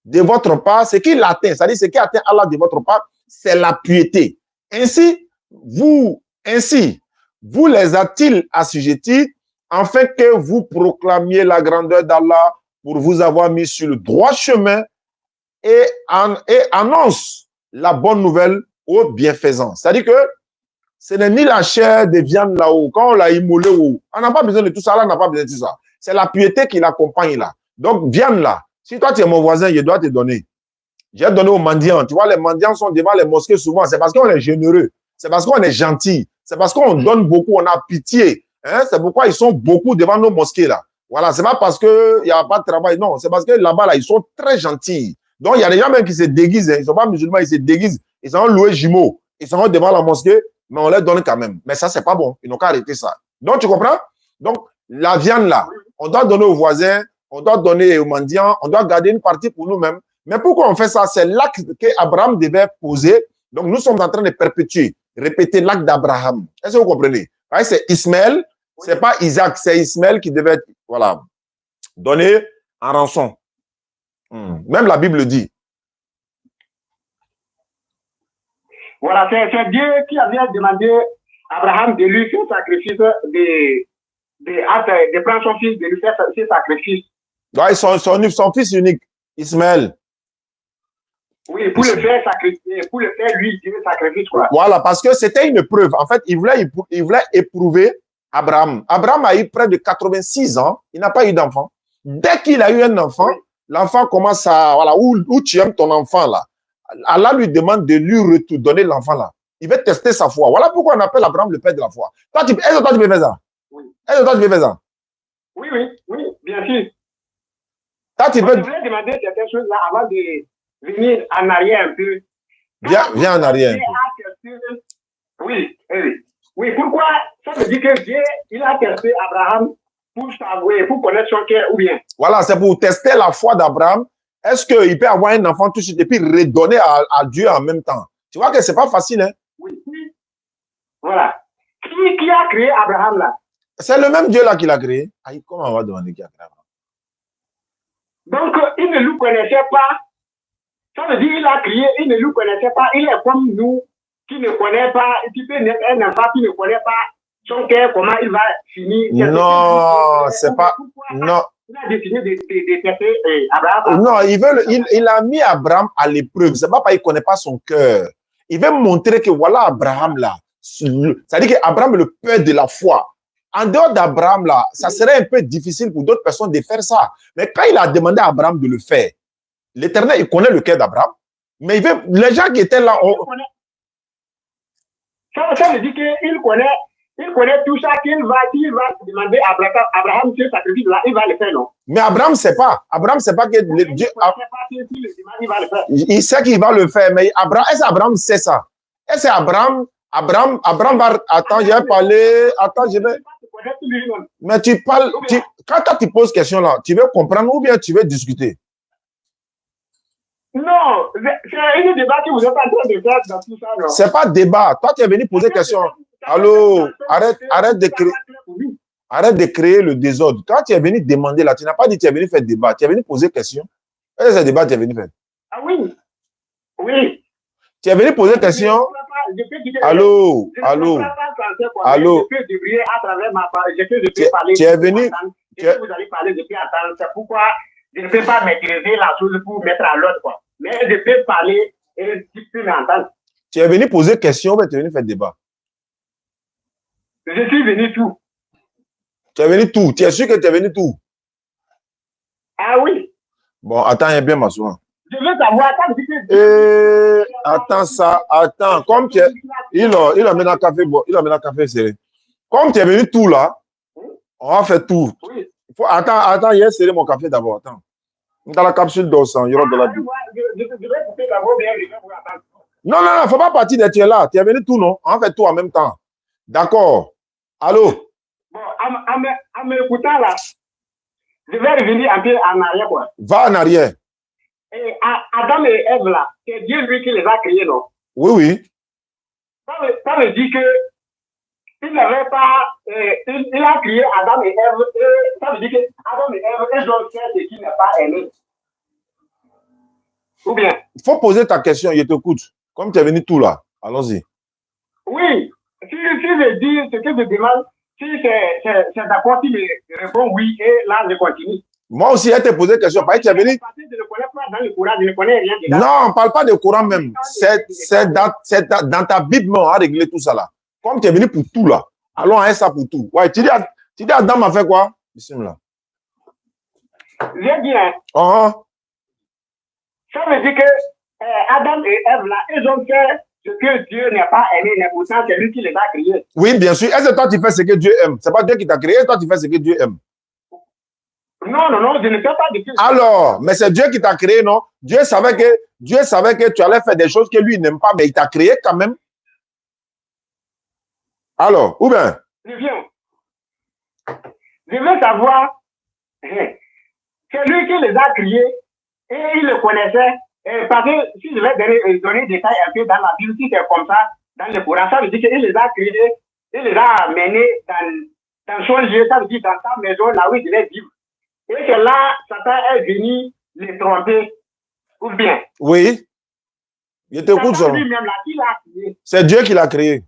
de votre part, ce qui l'atteint, c'est-à-dire ce qui atteint Allah de votre part, c'est la piété. Ainsi, vous les a-t-il assujettis afin que vous proclamiez la grandeur d'Allah pour vous avoir mis sur le droit chemin et annonce la bonne nouvelle aux bienfaisants. C'est-à-dire que ce n'est ni la chair de viande là-haut, quand on l'a immolé, on n'a pas besoin de tout ça, là, on n'a pas besoin de tout ça. C'est la piété qui l'accompagne là. Donc, viande là, si toi tu es mon voisin, je dois te donner. J'ai donné aux mendiants. Tu vois, les mendiants sont devant les mosquées souvent. C'est parce qu'on est généreux. C'est parce qu'on est gentil. C'est parce qu'on donne beaucoup, on a pitié. Hein? C'est pourquoi ils sont beaucoup devant nos mosquées là. Voilà, c'est pas parce qu'il n'y a pas de travail. Non, c'est parce que là-bas, là, ils sont très gentils. Donc, il y a des gens même qui se déguisent. Hein. Ils ne sont pas musulmans, ils se déguisent. Ils sont loués jumeaux. Ils sont devant la mosquée, mais on les donne quand même. Mais ça, c'est pas bon. Ils n'ont qu'à arrêter ça. Donc, tu comprends? Donc, la viande là, on doit donner aux voisins, on doit donner aux mendiants, on doit garder une partie pour nous-mêmes. Mais pourquoi on fait ça? C'est l'acte qu'Abraham devait poser. Donc, nous sommes en train de perpétuer, répéter l'acte d'Abraham. Est-ce que vous comprenez? C'est Ismaël, c'est pas Isaac, c'est Ismaël qui devait être, voilà, donné en rançon. Même la Bible dit. Voilà, c'est Dieu qui avait demandé à Abraham de lui faire sacrifice, de prendre son fils, de lui faire ce sacrifice. Ouais, son fils unique, Ismaël. Oui, pour le faire sacrifier, pour le faire lui, Dieu sacrifice quoi. Voilà, parce que c'était une preuve. En fait, il voulait éprouver Abraham. Abraham a eu près de 86 ans, il n'a pas eu d'enfant. Dès qu'il a eu un enfant, l'enfant commence à, voilà, où tu aimes ton enfant là. Allah lui demande de lui donner l'enfant là. Il veut tester sa foi. Voilà pourquoi on appelle Abraham le père de la foi. Est-ce que toi tu peux faire ça? Oui. Est-ce que toi tu peux faire ça? Oui, bien sûr. Toi, tu peux... Je voulais demander quelque chose là avant de venir en arrière un peu. Viens en arrière. Oui, pourquoi ça veut dire que Dieu, il a testé Abraham pour savoir, pour connaître son cœur ou bien? Voilà, c'est pour tester la foi d'Abraham. Est-ce qu'il peut avoir un enfant tout de suite et puis redonner à Dieu en même temps? Tu vois que c'est pas facile, hein? Oui. Voilà. Qui a créé Abraham là? C'est le même Dieu là qui l'a créé. Comment on va demander qui a créé Abraham? Donc, il ne nous connaissait pas. Ça veut dire qu'il a créé, il ne nous connaissait pas. Il est comme nous, qui ne connaît pas. Tu peux naître un enfant qui ne connaît pas son cœur, comment il va finir. Non, c'est pas. il a décidé de tester Abraham. Non, il a mis Abraham à l'épreuve. C'est pas parce qu'il ne connaît pas son cœur. Il veut montrer que voilà Abraham là. C'est-à-dire qu'Abraham est le père de la foi. En dehors d'Abraham là, ça serait un peu difficile pour d'autres personnes de faire ça. Mais quand il a demandé à Abraham de le faire, l'Éternel, il connaît le cœur d'Abraham. Mais il veut, les gens qui étaient là... Ça veut dire qu'il connaît tout ça, qu'il va demander à Abraham ce sacrifice-là, il va le faire, non? Mais Abraham ne sait pas. Abraham ne sait pas que Dieu... Il sait qu'il va le faire, mais est-ce qu'Abraham sait ça? Est-ce qu'Abraham va... Attends, je vais parler... Attends, je vais... Mais tu parles... Quand toi, tu poses question là, tu veux comprendre ou bien tu veux discuter? Non, c'est un débat que vous êtes en train de faire dans tout ça, non? C'est pas débat. Toi, tu es venu poser question. Allô, arrête de créer le désordre. Quand tu es venu demander là, tu n'as pas dit que tu es venu faire débat. Tu es venu poser question. Est-ce que c'est débat que tu es venu faire? Ah oui. Oui. Tu es venu poser question. Allô. Tu es venu. Vous allez parler depuis attendre. C'est pourquoi je ne peux pas maîtriser la chose pour mettre à l'autre, quoi. Mais je peux parler et tu peux m'entendre. Tu es venu poser question, mais tu es venu faire débat. Je suis venu tout. Tu es venu tout. Tu es sûr que tu es venu tout? Ah oui. Bon, attends, il y a bien m'asseoir. Je veux savoir. Attends ça, attends. Comme tu es... Il a mis un café, il a mis un café serré. Comme tu es venu tout là, on va faire tout. Oui. Attends, il a serré mon café d'abord. Attends. Dans la capsule d'Ossan, il y aura de la vie. Je vais couper d'abord, bien, je vais vous attendre. Non, il ne faut pas partir de tu es là. Tu es venu tout, non? On fait tout en même temps. D'accord. Allô? Bon, en m'écoutant là, je vais revenir un peu en arrière, quoi. Va en arrière. Et Adam et Ève là, c'est Dieu lui qui les a créés, non? Oui. Ça veut dire que il n'avait pas, il a créé Adam et Ève, et ça veut dire que Adam et Ève, ils ont fait ce qui n'est pas aimé. Ou bien? Il faut poser ta question, je t'écoute. Comme tu es venu tout là, allons-y. Oui, si je dis ce que je demande, si c'est d'accord, si je réponds oui, et là je continue. Moi aussi, elle t'a posé question. Parce que tu es venu. Je ne connais pas dans le Coran, je ne connais rien dedans. Non, on ne parle pas de Coran même. C'est dans ta Bible, on a réglé tout ça là. Comme tu es venu pour tout là, allons à ça pour tout. Ouais, tu dis Adam a fait quoi? Bismillah. J'ai dit, hein. Ça veut dire que Adam et Ève là, ils ont fait ce que Dieu n'a pas aimé, mais pourtant c'est lui qui les a créés. Oui, bien sûr. Est-ce que toi tu fais ce que Dieu aime? C'est pas Dieu qui t'a créé, toi tu fais ce que Dieu aime. Non, je ne fais pas de Dieu. Alors, mais c'est Dieu qui t'a créé, non? Dieu savait que tu allais faire des choses que lui n'aime pas, mais il t'a créé quand même. Alors, où bien? Je veux savoir, c'est lui qui les a créés et il le connaissait. Parce que si je vais donner des détails un peu dans la Bible, si c'est comme ça, dans le Coran, ça veut dire qu'il les a créés, il les a amenés dans son lieu, ça veut dire dans sa maison, là où il devait vivre. Et c'est là, Satan est venu les tromper. Ou bien? Oui. Je t'écoute ça. C'est Dieu qui l'a créé.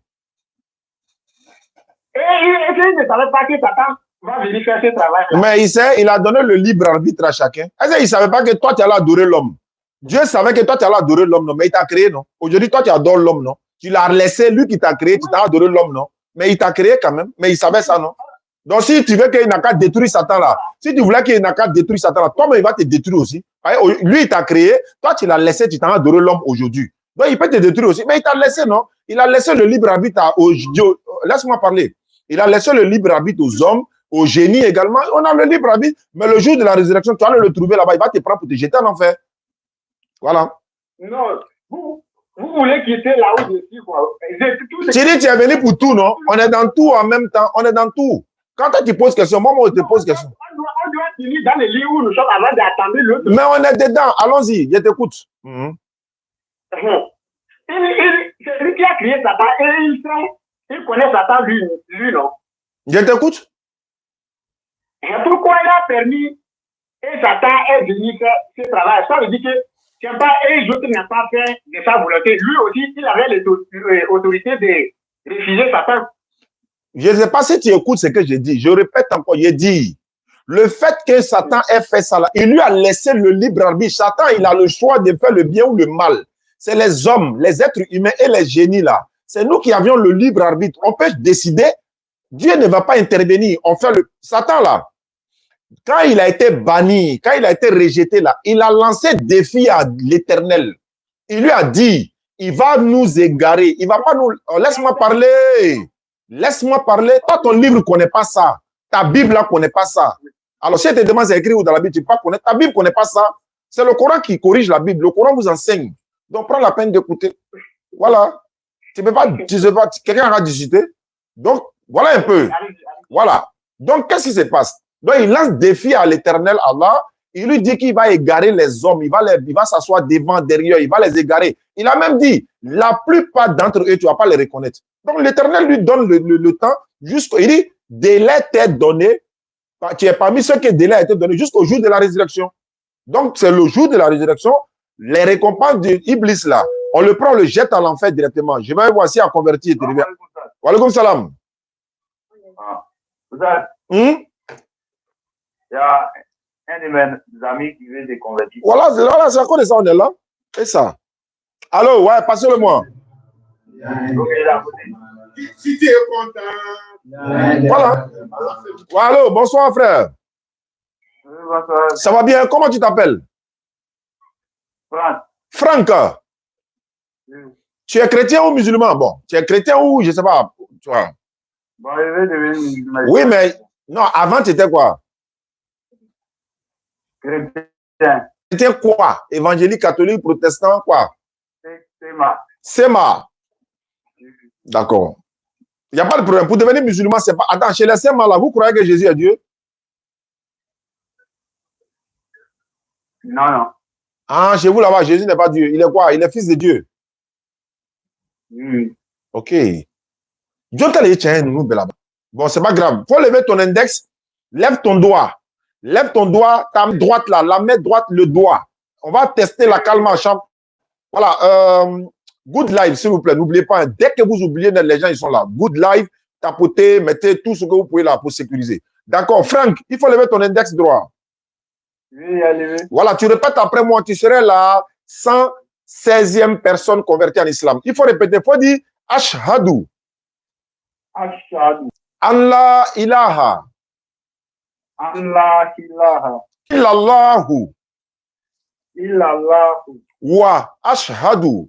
Et il ne savait pas que Satan va venir faire ce travail. Mais il a donné le libre arbitre à chacun. Est-ce qu'il ne savait pas que toi, tu allais adorer l'homme? Dieu savait que toi, tu allais adorer l'homme, non? Mais il t'a créé, non? Aujourd'hui, toi, tu adores l'homme, non? Tu l'as laissé, lui qui t'a créé, tu t'as adoré l'homme, non? Mais il t'a créé quand même. Mais il savait ça, non? Donc, si tu veux qu'il n'a qu'à détruire Satan là, si tu voulais qu'il n'a qu'à détruire Satan là, toi, mais il va te détruire aussi. Lui, il t'a créé, toi, tu l'as laissé, tu t'en as adoré l'homme aujourd'hui. Donc, il peut te détruire aussi. Mais il t'a laissé, non? Il a laissé le libre arbitre aux Dieu. Laisse-moi parler. Il a laissé le libre arbitre aux hommes, aux génies également. On a le libre arbitre. Mais le jour de la résurrection, tu vas le trouver là-bas. Il va te prendre pour te jeter en enfer. Voilà. Non. Vous voulez quitter là où je suis, quoi. Tu dis, tu es venu pour tout, non? On est dans tout en même temps. On est dans tout. Quand toi, tu poses question, moi, je te pose question. On doit finir dans les lits où nous sommes avant d'attendre l'autre. Mais on est dedans. Allons-y. Je t'écoute. C'est lui qui a créé Satan et il connaît Satan, lui, non? Je t'écoute. Et pourquoi il a permis et Satan est venu faire ce travail? Ça veut dire que c'est pas et les autres n'ont pas fait de sa volonté. Lui aussi, il avait l'autorité de refuser Satan. Je ne sais pas si tu écoutes ce que je dis. Je répète encore, je dis, Le fait que Satan ait fait ça, là, il lui a laissé le libre arbitre. Satan, il a le choix de faire le bien ou le mal. C'est les hommes, les êtres humains et les génies là. C'est nous qui avions le libre arbitre. On peut décider. Dieu ne va pas intervenir. On fait le Satan là. Quand il a été banni, quand il a été rejeté là, il a lancé défi à l'Éternel. Il lui a dit, il va nous égarer. Il va pas nous. Oh, laisse-moi parler. Laisse-moi parler. Toi, ton livre ne connaît pas ça. Ta Bible ne connaît pas ça. Alors, si elle te demande c'est écrit où dans la Bible, tu ne peux pas connaître. Ta Bible ne connaît pas ça. C'est le Coran qui corrige la Bible. Le Coran vous enseigne. Donc, prends la peine d'écouter. Voilà. Tu ne peux pas, quelqu'un va discuter. Donc, voilà un peu. Voilà. Donc, qu'est-ce qui se passe? Donc, il lance défi à l'Éternel Allah. Il lui dit qu'il va égarer les hommes. Il va s'asseoir devant, derrière. Il va les égarer. Il a même dit, la plupart d'entre eux, tu ne vas pas les reconnaître. Donc, l'Éternel lui donne le temps. Il dit, délai t'est donné. Tu es parmi ceux que délai a été donné jusqu'au jour de la résurrection. Donc, c'est le jour de la résurrection. Les récompenses d'Iblis, là, on le prend, on le jette à l'enfer directement. Je vais voir si à convertir. Wa alaykoum salam. Il y a un de mes amis qui veut se convertir. Voilà, c'est à cause de ça, on est là. C'est ça. Allô, ouais, passez-le-moi. Si tu es content. Voilà. Ouais, allô, bonsoir, frère. Ça va bien? Comment tu t'appelles? Franck. Franck. Tu es chrétien ou musulman? Bon, tu es chrétien ou je ne sais pas. Tu vois. Bon, je vais devenir musulman. Oui, mais non, avant, tu étais quoi? Chrétien. Chrétien quoi? Évangélique, catholique, protestant, quoi? Séma. D'accord. Il n'y a pas de problème. Pour devenir musulman, c'est pas. Attends, chez les Séma, là, vous croyez que Jésus est Dieu? Non, non. Ah, chez vous là-bas, Jésus n'est pas Dieu. Il est quoi? Il est fils de Dieu. Ok. Dieu t'a dit, tiens, nous, là-bas. Bon, c'est pas grave. Faut lever ton index. Lève ton doigt. Lève ton doigt, ta droite là, la main droite, le doigt. On va tester la calme en chambre. Voilà. Good live, s'il vous plaît. N'oubliez pas, dès que vous oubliez, les gens, ils sont là. Good live, tapotez, mettez tout ce que vous pouvez là pour sécuriser. D'accord. Franck, il faut lever ton index droit. Oui, allez. Voilà, tu répètes après moi, tu serais la 116e personne convertie en islam. Il faut répéter, il faut dire Ashhadu. Ashhadu. Allah ilaha. Allah ilaha. Illallahu. Illallahu. Wa ashhadu.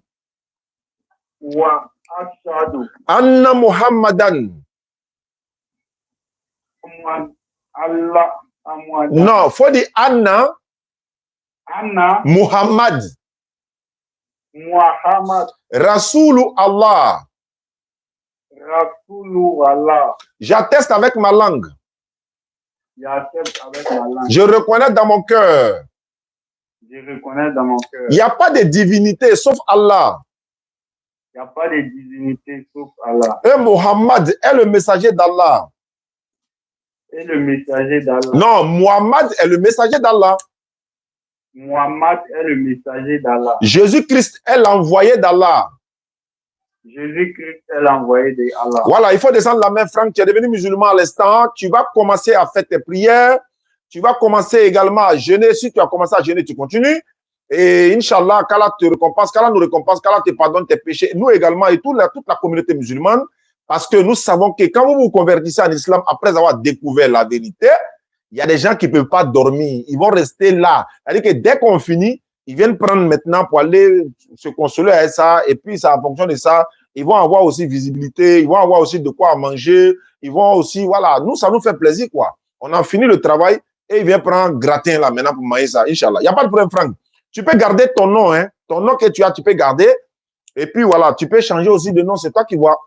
Wa ashhadu. Anna Muhammadan. Allah. Non, faut dire Anna. Anna. Muhammad. Muhammad. Rasulu Allah. Rasulu Allah. J'atteste avec ma langue. J'atteste avec ma langue. Je reconnais dans mon cœur. Je reconnais dans mon cœur. Il n'y a pas de divinité sauf Allah. Il n'y a pas de divinité sauf Allah. Et Muhammad est le messager d'Allah. Et le messager d'Allah. Non, Muhammad est le messager d'Allah. Muhammad est le messager d'Allah. Jésus-Christ est l'envoyé d'Allah. Jésus-Christ est l'envoyé d'Allah. Voilà, il faut descendre la main, Franck. Tu es devenu musulman à l'instant. Tu vas commencer à faire tes prières. Tu vas commencer également à jeûner. Si tu as commencé à jeûner, tu continues. Et Inch'Allah, qu'Allah te récompense, qu'Allah nous récompense, qu'Allah te pardonne tes péchés. Nous également et toute la communauté musulmane. Parce que nous savons que quand vous vous convertissez en islam, après avoir découvert la vérité, il y a des gens qui ne peuvent pas dormir. Ils vont rester là. C'est-à-dire que dès qu'on finit, ils viennent prendre maintenant pour aller se consoler avec ça. Et puis, ça, en fonction de ça, ils vont avoir aussi visibilité. Ils vont avoir aussi de quoi manger. Ils vont aussi, voilà. Nous, ça nous fait plaisir, quoi. On a fini le travail et ils viennent prendre gratin là maintenant pour manger ça. Inch'Allah. Il n'y a pas de problème, Franck. Tu peux garder ton nom, hein. Ton nom que tu as, tu peux garder. Et puis, voilà. Tu peux changer aussi de nom. C'est toi qui vois.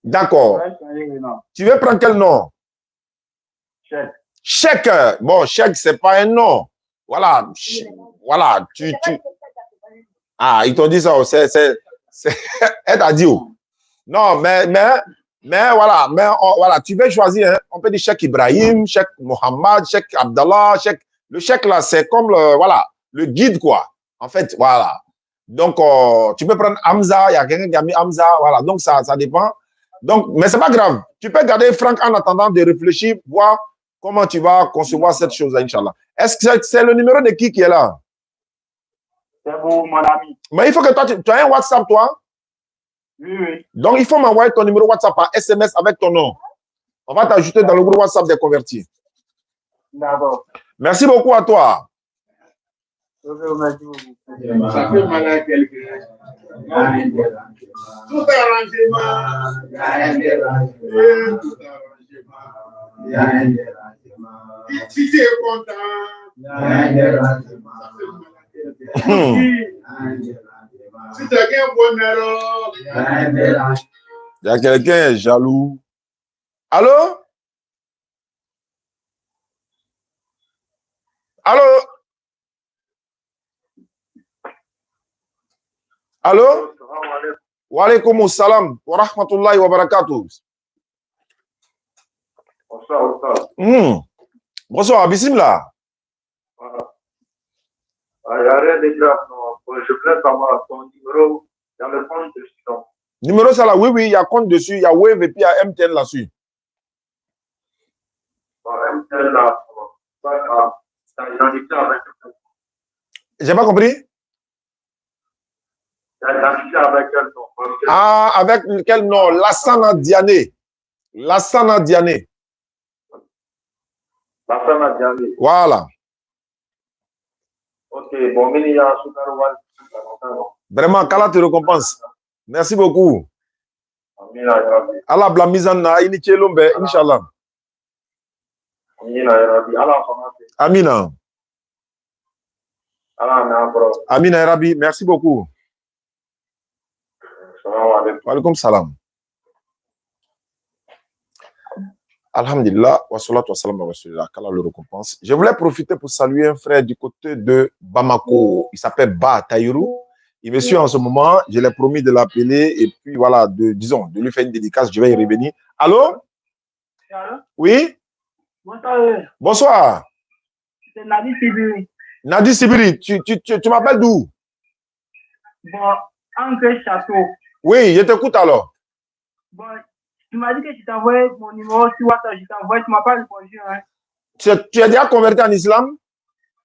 D'accord. Tu veux prendre quel nom? Chèque. Chèque. Bon, chèque, c'est pas un nom. Voilà. Voilà. Ah, ils t'ont dit ça. Elle t'a dit où? Non, mais voilà. Voilà. Tu veux choisir, hein? On peut dire chèque Ibrahim, chèque Mohammed, chèque Abdallah, chèque. Le chèque là, c'est comme le guide, quoi. En fait, voilà. Donc, tu peux prendre Hamza, il y a quelqu'un qui a mis Hamza, voilà. Donc, ça dépend. Donc, mais c'est pas grave. Tu peux garder Franck en attendant de réfléchir, voir comment tu vas concevoir cette chose, Inch'Allah. Est-ce que c'est le numéro de qui est là? C'est vous, mon ami. Mais il faut que toi, tu as un WhatsApp, toi? Oui, oui. Donc, il faut m'envoyer ton numéro WhatsApp par SMS avec ton nom. On va t'ajouter dans le groupe WhatsApp des convertis. D'accord. Merci beaucoup à toi. Merci beaucoup. Ça fait mal à quelqu'un. Tout arrangement. Tout arrangement. Si tu es content. Si tu as un bonheur. Il y a quelqu'un jaloux. Allô? Allô? Allô? Wa alaykum assalam wa rahmatullahi wa barakatuh. Bonsoir. Bonsoir, bismillah. Il n'y a rien de grave. Je voulais savoir ton numéro dans le compte de Sidon. Numéro ça là, oui, il y a compte dessus, il y a Wave et puis il y a MTN là-dessus. MTN là, identité avec. J'ai pas compris? Identité avec quel nom? Ah, avec quel nom? Lassana Diané. Lassana Diané. Lassana Diané. Voilà. Ok, bon, il y a vraiment, qu'Allah te récompense. Merci beaucoup. Allah blamizana iniche lombe, Inch'Allah. Amina. Amina Rabbi, merci beaucoup. Wa alaykum salam. Alhamdulillah, wa salatu wa salam wa rasulillah, qu'Allah le récompense. Je voulais profiter pour saluer un frère du côté de Bamako. Il s'appelle Ba Taïrou. Il me suit en ce moment. Je l'ai promis de l'appeler et puis voilà, disons, de lui faire une dédicace. Je vais y revenir. Allô? Allô? Oui? Bonsoir. Bonsoir. C'est Nadi Sibiri. Nadi Sibiri, tu m'appelles d'où? Bon, Ancre Château. Oui, je t'écoute alors. Bon, tu m'as dit que tu t'envoyais mon numéro sur WhatsApp. Je t'envoie, tu m'as pas répondu. Hein. Tu es déjà converti en islam?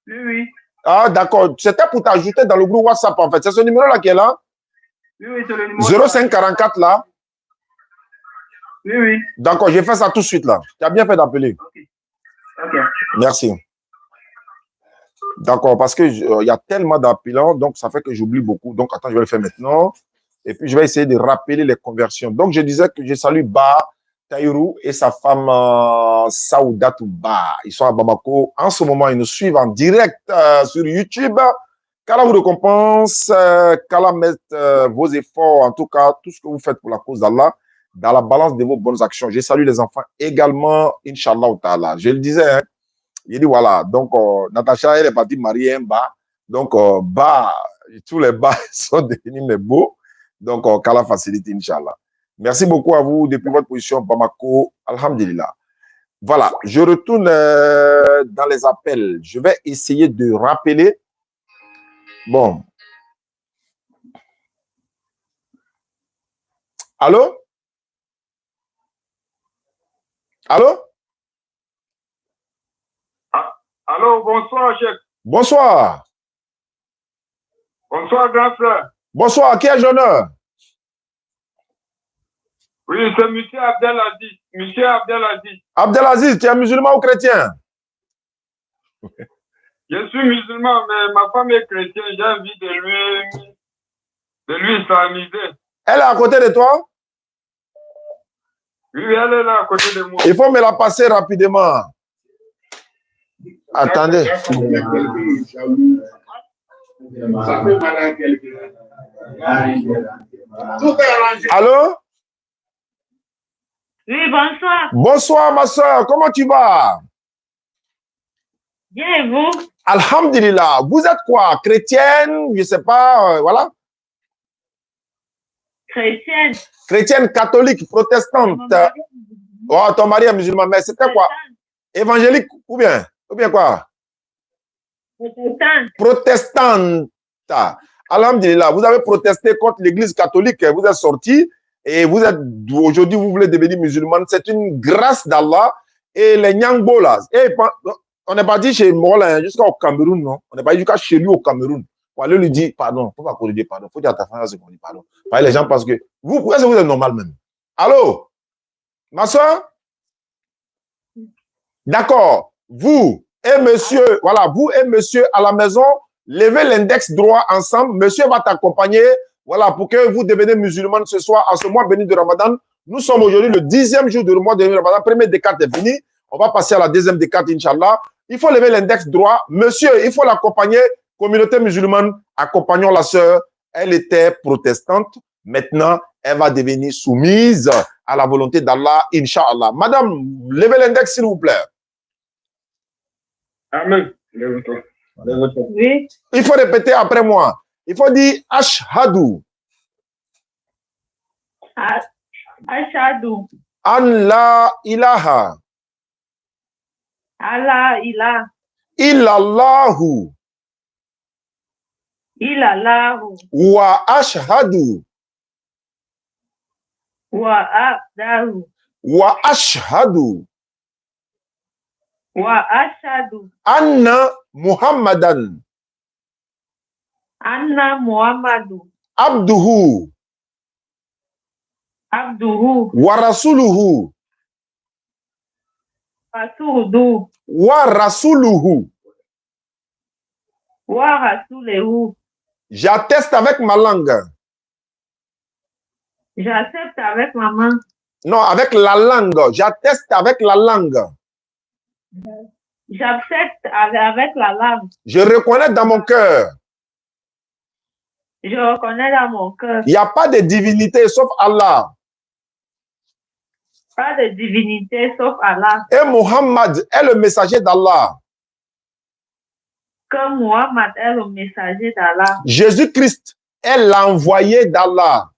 Oui, oui. Ah, d'accord. C'était pour t'ajouter dans le groupe WhatsApp, en fait. C'est ce numéro-là qui est là? Oui, oui, c'est le numéro. 0544, là? Oui, oui. D'accord, j'ai fait ça tout de suite, là. Tu as bien fait d'appeler. Ok. Merci. D'accord, parce que il y a tellement d'appelants, donc ça fait que j'oublie beaucoup. Donc, attends, je vais le faire maintenant. Et puis, je vais essayer de rappeler les conversions. Donc, je disais que je salue Ba Taïrou et sa femme Saoudatou Ba. Ils sont à Bamako. En ce moment, ils nous suivent en direct sur YouTube. Qu'Allah vous récompense, qu'Allah mette vos efforts, en tout cas, tout ce que vous faites pour la cause d'Allah, dans la balance de vos bonnes actions. Je salue les enfants également, Inch'Allah ta'ala. Je le disais, hein. Il dit voilà, donc Natacha, elle est partie marier un Ba. Donc, Ba, tous les Ba sont devenus mes beaux. Donc, qu'Allah facilite, Inch'Allah. Merci beaucoup à vous depuis votre position, Bamako. Alhamdulillah. Voilà, je retourne dans les appels. Je vais essayer de rappeler. Bon. Allô? Allô? Allô, bonsoir, chef. Bonsoir. Bonsoir, grand frère. Bonsoir, qui est l'honneur? Oui, c'est M. Abdelaziz. M. Abdelaziz. Abdelaziz, tu es musulman ou chrétien? Je suis musulman, mais ma femme est chrétienne. J'ai envie de lui islamiser. Elle est à côté de toi? Oui, elle est là à côté de moi. Il faut me la passer rapidement. Attendez. Ça fait mal à quelqu'un. Tout arrangé. Allô? Oui, bonsoir. Bonsoir, ma soeur. Comment tu vas? Bien, et vous? Alhamdulillah. Vous êtes quoi? Chrétienne? Je ne sais pas. Voilà. Chrétienne. Chrétienne, catholique, protestante. Oh, ton mari est musulman. Mais c'était quoi? Évangélique ou bien quoi? Protestante. Alhamdulillah. Vous avez protesté contre l'église catholique. Vous êtes sorti et vous êtes aujourd'hui, vous voulez devenir musulmane. C'est une grâce d'Allah. et les Nyangbo là. On n'est pas dit chez Mola jusqu'au Cameroun, non? On n'est pas dit jusqu'à chez lui au Cameroun. Pour aller lui dire pardon. Faut pas corriger pardon. Faut dire à ta femme ce qu'on dit pardon. Les gens pensent que est-ce que vous êtes normal même? Allô? Ma soeur? D'accord. Vous et monsieur, voilà, vous et monsieur à la maison, levez l'index droit ensemble. Monsieur va t'accompagner, voilà, pour que vous deveniez musulman ce soir, en ce mois béni de Ramadan. Nous sommes aujourd'hui le 10e jour du mois de Ramadan. Première décade est finie. On va passer à la deuxième décade, Inch'Allah. Il faut lever l'index droit. Monsieur, il faut l'accompagner. Communauté musulmane, accompagnons la sœur. Elle était protestante. Maintenant, elle va devenir soumise à la volonté d'Allah, Inch'Allah. Madame, levez l'index, s'il vous plaît. Amen. Oui. Il faut répéter après moi. Il faut dire Ashhadu. Ashhadu. An la ilaha. Allah ilah. Illallahu. Ilallahu. Wa ashhadu. Wa abdahu. Wa ashhadu. Wa ashhadu. Anna Muhammadan. Anna Muhammadu. Abduhu. Abduhu. Wa rasuluhu. Rasudu. Wa rasuluhu. Wa rasulehu. J'atteste avec ma langue. J'accepte avec ma main. Non, avec la langue. J'atteste avec la langue. J'accepte avec la langue. Je reconnais dans mon cœur. Je reconnais dans mon cœur. Il n'y a pas de divinité sauf Allah. Pas de divinité sauf Allah. Et Muhammad est le messager d'Allah. Que Muhammad est le messager d'Allah. Jésus-Christ est l'envoyé d'Allah.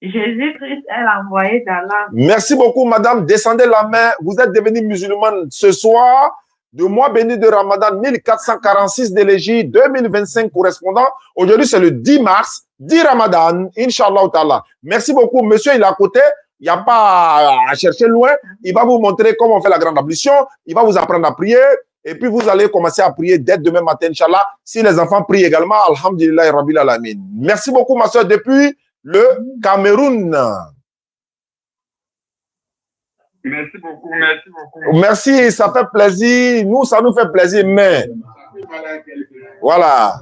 Jésus-Christ est l'envoyé d'Allah. Merci beaucoup, madame. Descendez la main. Vous êtes devenue musulmane ce soir. De mois béni de Ramadan 1446 de l'Égypte 2025 correspondant. Aujourd'hui, c'est le 10 mars, 10 Ramadan, Inch'Allah ta'ala. Merci beaucoup. Monsieur, il est à côté. Il n'y a pas à chercher loin. Il va vous montrer comment on fait la grande ablution. Il va vous apprendre à prier. Et puis, vous allez commencer à prier dès demain matin, Inch'Allah. Si les enfants prient également, Alhamdulillah, Rabbil Alamin. Merci beaucoup, ma soeur, depuis le Cameroun. Merci beaucoup, merci beaucoup. Merci, ça fait plaisir. Nous, ça nous fait plaisir, mais voilà.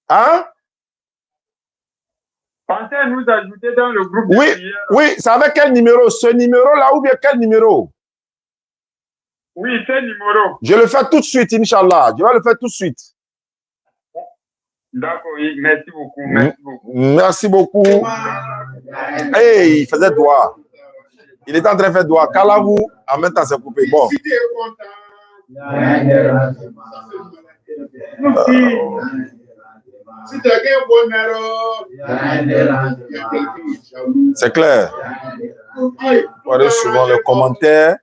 Hein? Pensez à nous ajouter dans le groupe. Oui, oui, c'est avec quel numéro? Ce numéro-là ou bien quel numéro? Oui, c'est numéro. Je le fais tout de suite, Inch'Allah. Je vais le faire tout de suite. D'accord, oui, merci beaucoup, merci beaucoup. Merci beaucoup. Hey, il faisait doigt. Il était en train de faire doigt. Kalavou, en même temps, c'est coupé. Bon. C'est clair. Vous voyez souvent le commentaire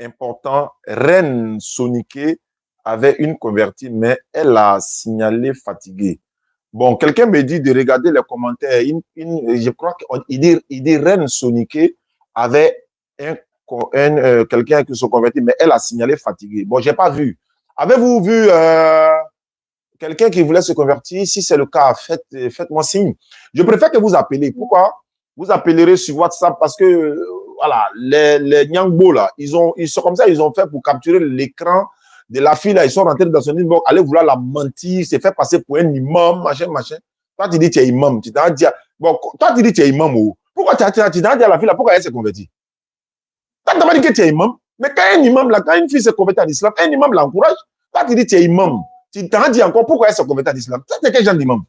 important. Reine Soniké avait une convertie, mais elle a signalé fatiguée. Bon, quelqu'un me dit de regarder les commentaires. Je crois qu'il dit Reine Soniké avait quelqu'un qui se convertit, mais elle a signalé fatiguée. Bon, je n'ai pas vu. Avez-vous vu quelqu'un qui voulait se convertir? Si c'est le cas, faites-moi signe. Je préfère que vous appelez. Pourquoi? Vous appellerez sur WhatsApp parce que voilà, les Nyangbo là, ils sont comme ça, ils ont fait pour capturer l'écran de la fille là, ils sont rentrés dans son inbox, aller vouloir la mentir, se faire passer pour un imam, machin. Toi, tu dis que tu es imam. Tu t'as dit, bon, toi, tu dis que tu es imam. Pourquoi tu as dit à la fille là, pourquoi elle s'est convertie? Tu n'as pas dit que tu es imam. Mais quand un imam là, quand une fille s'est convertie à l'islam, un imam l'encourage. Toi, tu dis que tu es imam. Tu t'en dis encore pourquoi elle s'est convertie à l'islam. C'est quel genre d'imam?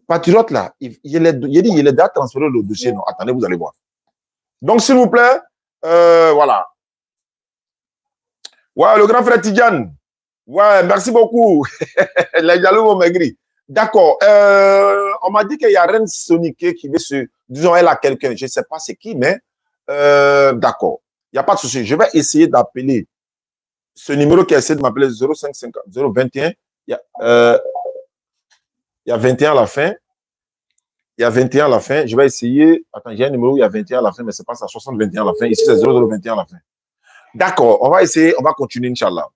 Patriote là, il est déjà transféré le dossier. Non, attendez, vous allez voir. Donc, s'il vous plaît, voilà. Ouais, le grand frère Tidjane. Ouais, merci beaucoup. Les jaloux vont maigrir. D'accord. On m'a dit qu'il y a Reine Soniké qui veut se... Disons, elle a quelqu'un. Je ne sais pas c'est qui, mais... d'accord. Il n'y a pas de souci. Je vais essayer d'appeler ce numéro qui a essayé de m'appeler 0550 021. Il y a 21 à la fin. Il y a 21 à la fin. Je vais essayer. Attends, j'ai un numéro où il y a 21 à la fin, mais c'est pas ça. 60 21 à la fin. Ici, c'est 0021 à la fin. D'accord. On va essayer. On va continuer, Inch'Allah.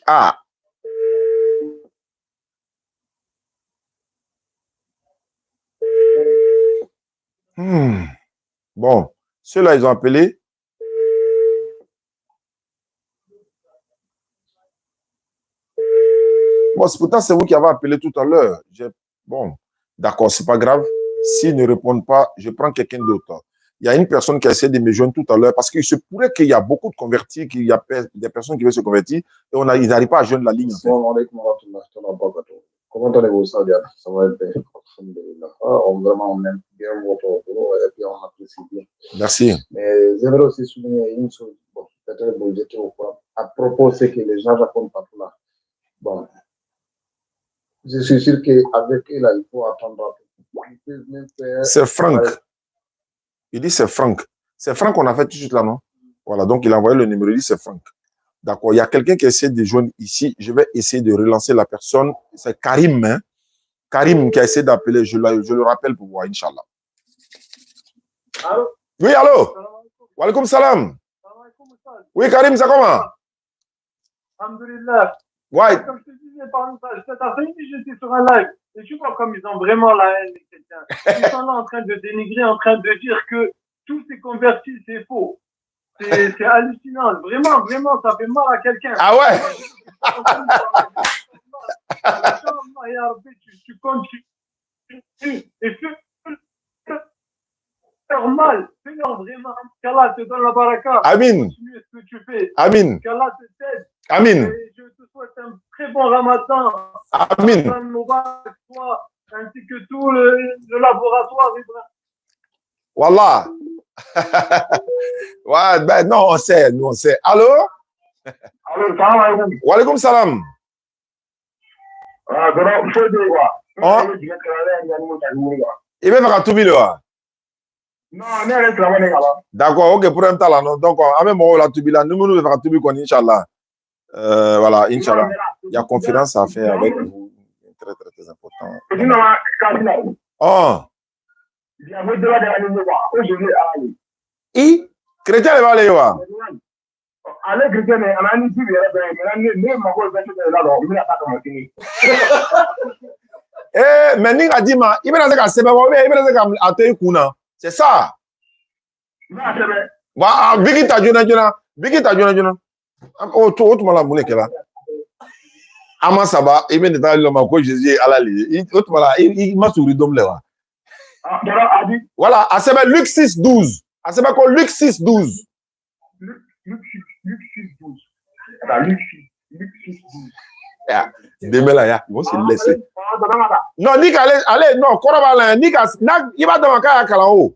Ah. Bon. Ceux-là, ils ont appelé. Bon, pourtant, c'est vous qui avez appelé tout à l'heure. Bon, d'accord, c'est pas grave. S'ils ne répondent pas, je prends quelqu'un d'autre. Il y a une personne qui a essayé de me joindre tout à l'heure parce qu'il se pourrait qu'il y a beaucoup de convertis, qu'il y a des personnes qui veulent se convertir et ils n'arrivent pas à joindre la ligne. En fait. Comment allez-vous, Sadia? Ça va être vraiment, on aime bien votre boulot et puis on apprécie bien. Merci. Mais j'aimerais aussi souligner une chose. Bon, peut-être vous étiez au courant. À propos de ce que les gens racontent partout là. Bon, je suis sûr qu'avec eux, là, il faut attendre. C'est Franck. Il dit c'est Franck. C'est Franck qu'on a fait tout de suite là, non? Voilà, donc il a envoyé le numéro, il dit c'est Franck. D'accord, il y a quelqu'un qui essaie de joindre ici. Je vais essayer de relancer la personne. C'est Karim, hein? Karim qui a essayé d'appeler. Je le rappelle pour voir, Inch'Allah. Allô? Oui, allô? Wa alaykoum salam. Oui, Karim, c'est comment? Alhamdulillah. Ouais. Comme je te disais par message, cet après-midi, j'étais sur un live. Et tu vois comme ils ont vraiment la haine, les chrétiens. Ils sont là en train de dénigrer, en train de dire que tous ces convertis, c'est faux. C'est hallucinant. Vraiment, vraiment, ça fait mal à quelqu'un. Ah ouais? Tu continues. Et normal. Fais-leur vraiment. Qu'Allah te donne la baraka. Amin. Continue ce que tu fais. Amin. Qu'Allah te t'aide. Amin. Et je te souhaite un très bon ramadan. Amin. Toi, ainsi que tout le laboratoire. Wallah. Ouais, ben non, on sait, nous on sait. Allô? Allô, salam alaikum. Wa alaykoum salam. Ah, grand, je te vois. Oh. Il veut faire tout là. Non, mais reste là, on est là. D'accord, ok, pour un temps là, non. Donc, on même là, tout là. Nous, nous, faire tout qu'on Inch'Allah. Voilà, Inch'Allah. Il y a conférence à faire avec vous. Très, très, très important. Oh. I chrétien va aller voir. Allez, chrétien, mais on a une fille, eh, mais Ninga dit, il va dire que c'est pas vrai, il va dire que c'est kuna. C'est ça. Bah, Bigi ta jona. Bigi ta jona. Oh, tu m'as la boule là. Ama Saba, il vient de dire l'homme que Jésus à la ligne. Il m'a souri d'homme là. Voilà, à Seba Luc 6, 12. À Seba quoi Luc 6, 12. Luc 6, 12. Luc 6, 12. Demain là, ils vont se laisser. Non, Nika, allez, non, Korabala, Nika, il va dans ma carrière à Kalao.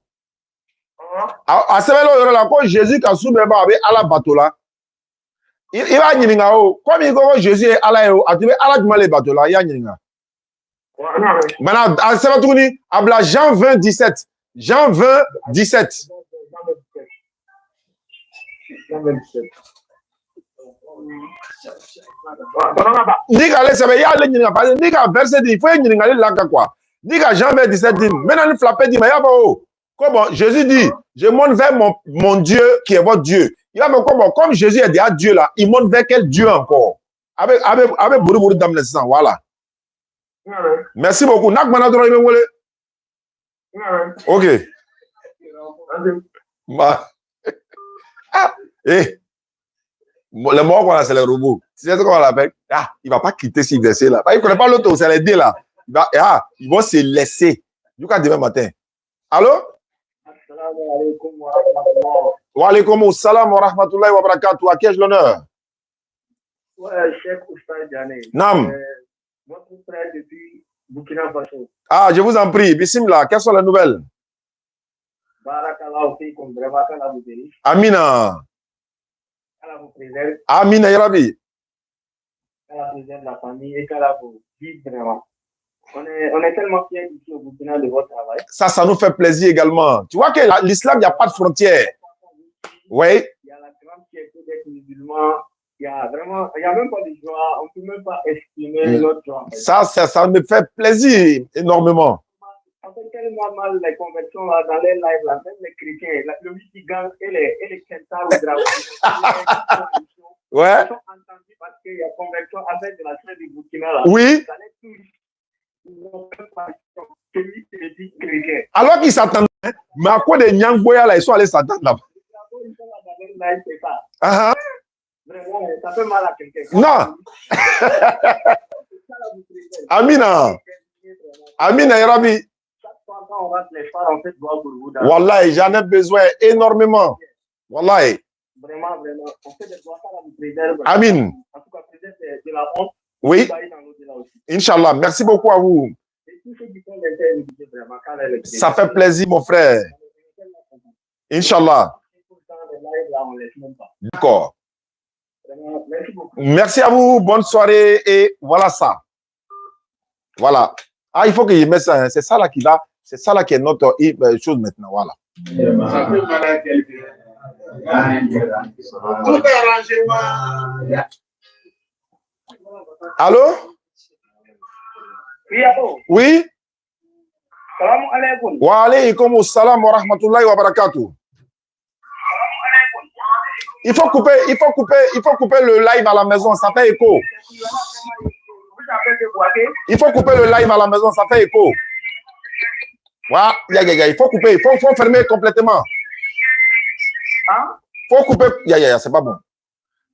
À Seba là, quand Jésus a soumis à la bateau là, il va y aller. Comme il dit Jésus est à la bateau là, il y a y maintenant, à Sabatouni, à Jean 20, 17. Jean 20, 17. Nika, allez, ça va y aller, Nika, verset 10, il faut y aller là, quoi. Nika, Jean 20, 17, dit, maintenant, il frappe, dit, mais comment Jésus dit, je monte vers mon Dieu qui est votre Dieu. Il va me comment, comme Jésus est déjà Dieu là, il monte vers quel Dieu encore? Avec Bourou Dame les sang, voilà. Merci beaucoup. Nak manadro il me ok. Ah, eh. Le mort qu'on a, c'est le robot. Tu sais ce qu'on l'appelle? Ah, il va pas quitter ce verset là. Il ne connaît pas l'autre, c'est les deux là. Ils vont se laisser. Jusqu'à demain matin. Allô? Wa alaykoum salam wa rahmatullahi wa barakatuh. À qui ai-je l'honneur? Ouais, Cheikh Oustaz Diané. Nam. Votre frère depuis Burkina Faso. Ah, je vous en prie. Bismillah, quelles sont les nouvelles? Barakallahu fikum, vraiment, qu'Allah vous bénisse. Amina. qu'Allah vous préserve. Amina, ya Rabbi. qu'Allah préserve la famille et qu'Allah vous guide vraiment. On est tellement fiers ici au Burkina de votre travail. Ça nous fait plaisir également. Tu vois que l'islam, il n'y a pas de frontières. Oui. Il y a la grande quand tu es d'être musulman, il y a même pas de joie, on ne peut même pas exprimer notre joie. Ça me fait plaisir énormément. Ça fait tellement mal les conversions là, dans les lives, là, même les chrétiens, le Michigan et les Kenta au drapeau. Ouais. Ils sont entendus parce qu'il y a conversion avec de la chaîne du Burkina là. Oui. Ça les touche. Ils n'ont même pas celui qui est dit chrétien. Alors qu'ils s'attendaient, mais à quoi des Nyangboya là, ils sont allés s'attendre là-bas. Ils sont là dans les lives, c'est ça. Ah, Vraiment, ça fait mal à quelqu'un. non. Amina. Amina Yarabi. Chaque fois quand on rate les phares, on fait droit pour vous. Wallahi, j'en ai besoin énormément. Wallahi. Vraiment, on fait des doigts à la préserve. Amin. En tout cas, peut-être c'est de la honte. Oui. Inch'Allah. Merci beaucoup à vous. Ça fait plaisir, mon frère. Inch'Allah. D'accord. Merci à vous. Bonne soirée. Et voilà ça. Voilà. Ah, il faut que je mette ça. Hein. C'est ça là qui va. C'est ça là qui est notre chose maintenant. Voilà. Allô? Oui, allô? Oui? Salam alaikum. Wa alaykum salam wa rahmatullahi wa barakatuh. Il faut couper le live à la maison, ça fait écho. Il faut couper le live à la maison, ça fait écho. Voilà, il faut couper, il faut fermer complètement. Hein? Faut couper, c'est pas bon.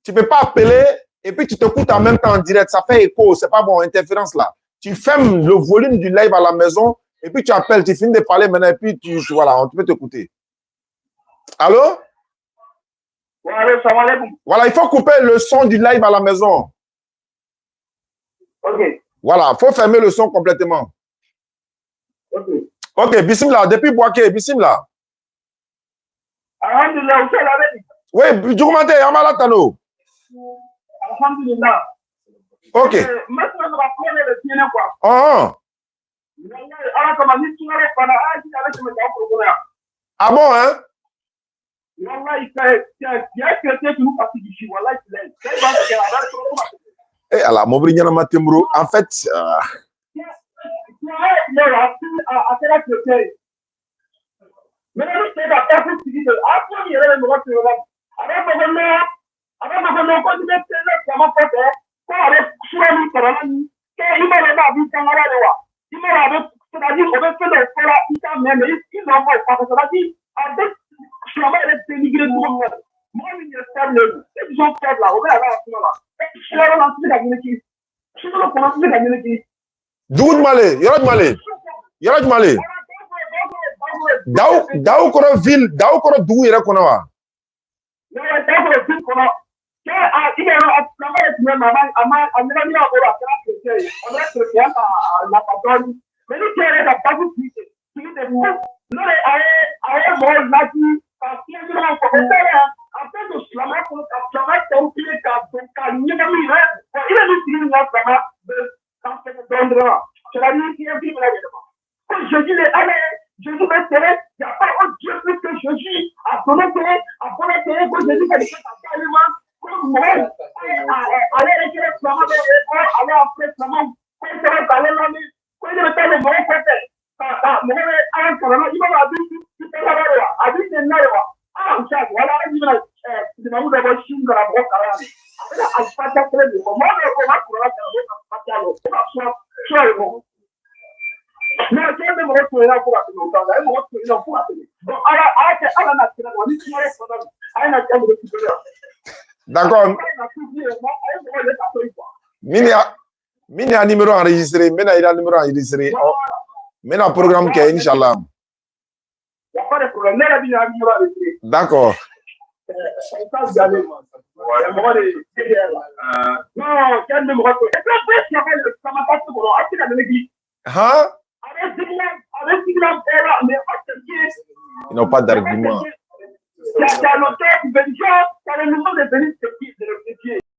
Tu peux pas appeler et puis tu t'écoutes en même temps en direct, ça fait écho, c'est pas bon, interférence là. Tu fermes le volume du live à la maison et puis tu appelles, tu finis de parler maintenant et puis voilà, on peut t'écouter. Allô? Voilà, il faut couper le son du live à la maison. Ok. Voilà, il faut fermer le son complètement. Ok. Ok, Bismillah, depuis Boaké, Bismillah. Alhamdulillah, vous êtes là. Oui, Djoumante, Yamala Tano. Alhamdulillah. Ok. Maintenant, on va prendre le pied, quoi. Ah bon, hein? Eh, alors, mon brillant Matembro, en fait. Doud Malé, Yorod Malé. Daou Koro ville, Daou Koro Dou Yere Konawa. Jésus va se il n'y a pas autre Dieu plus que Jésus a donné que Jésus va dire comme moi, aller retirer le flamand, aller après le flamand, quand il va aller là, quand il va faire le bon côté, il va dire c'est là, ah, voilà, il va vous d'avoir chine dans la brosse à la après, à pas très bien, moi, on va pour la faire, on va mais je vais me retrouver là pour appeler. Je vais me retrouver là pour appeler. Donc, d'accord. Mini a numéro enregistré. Mena il a numéro enregistré. Mena programme qui est Inch'Allah. Il n'y a pas de problème. Mena il a numéro enregistré. D'accord. Non, quel numéro? Et puis, ça m'a passé pour l'église. Hein? Ils n'ont pas d'argument. Il y a l'auteur, il y a le nom de Bénis,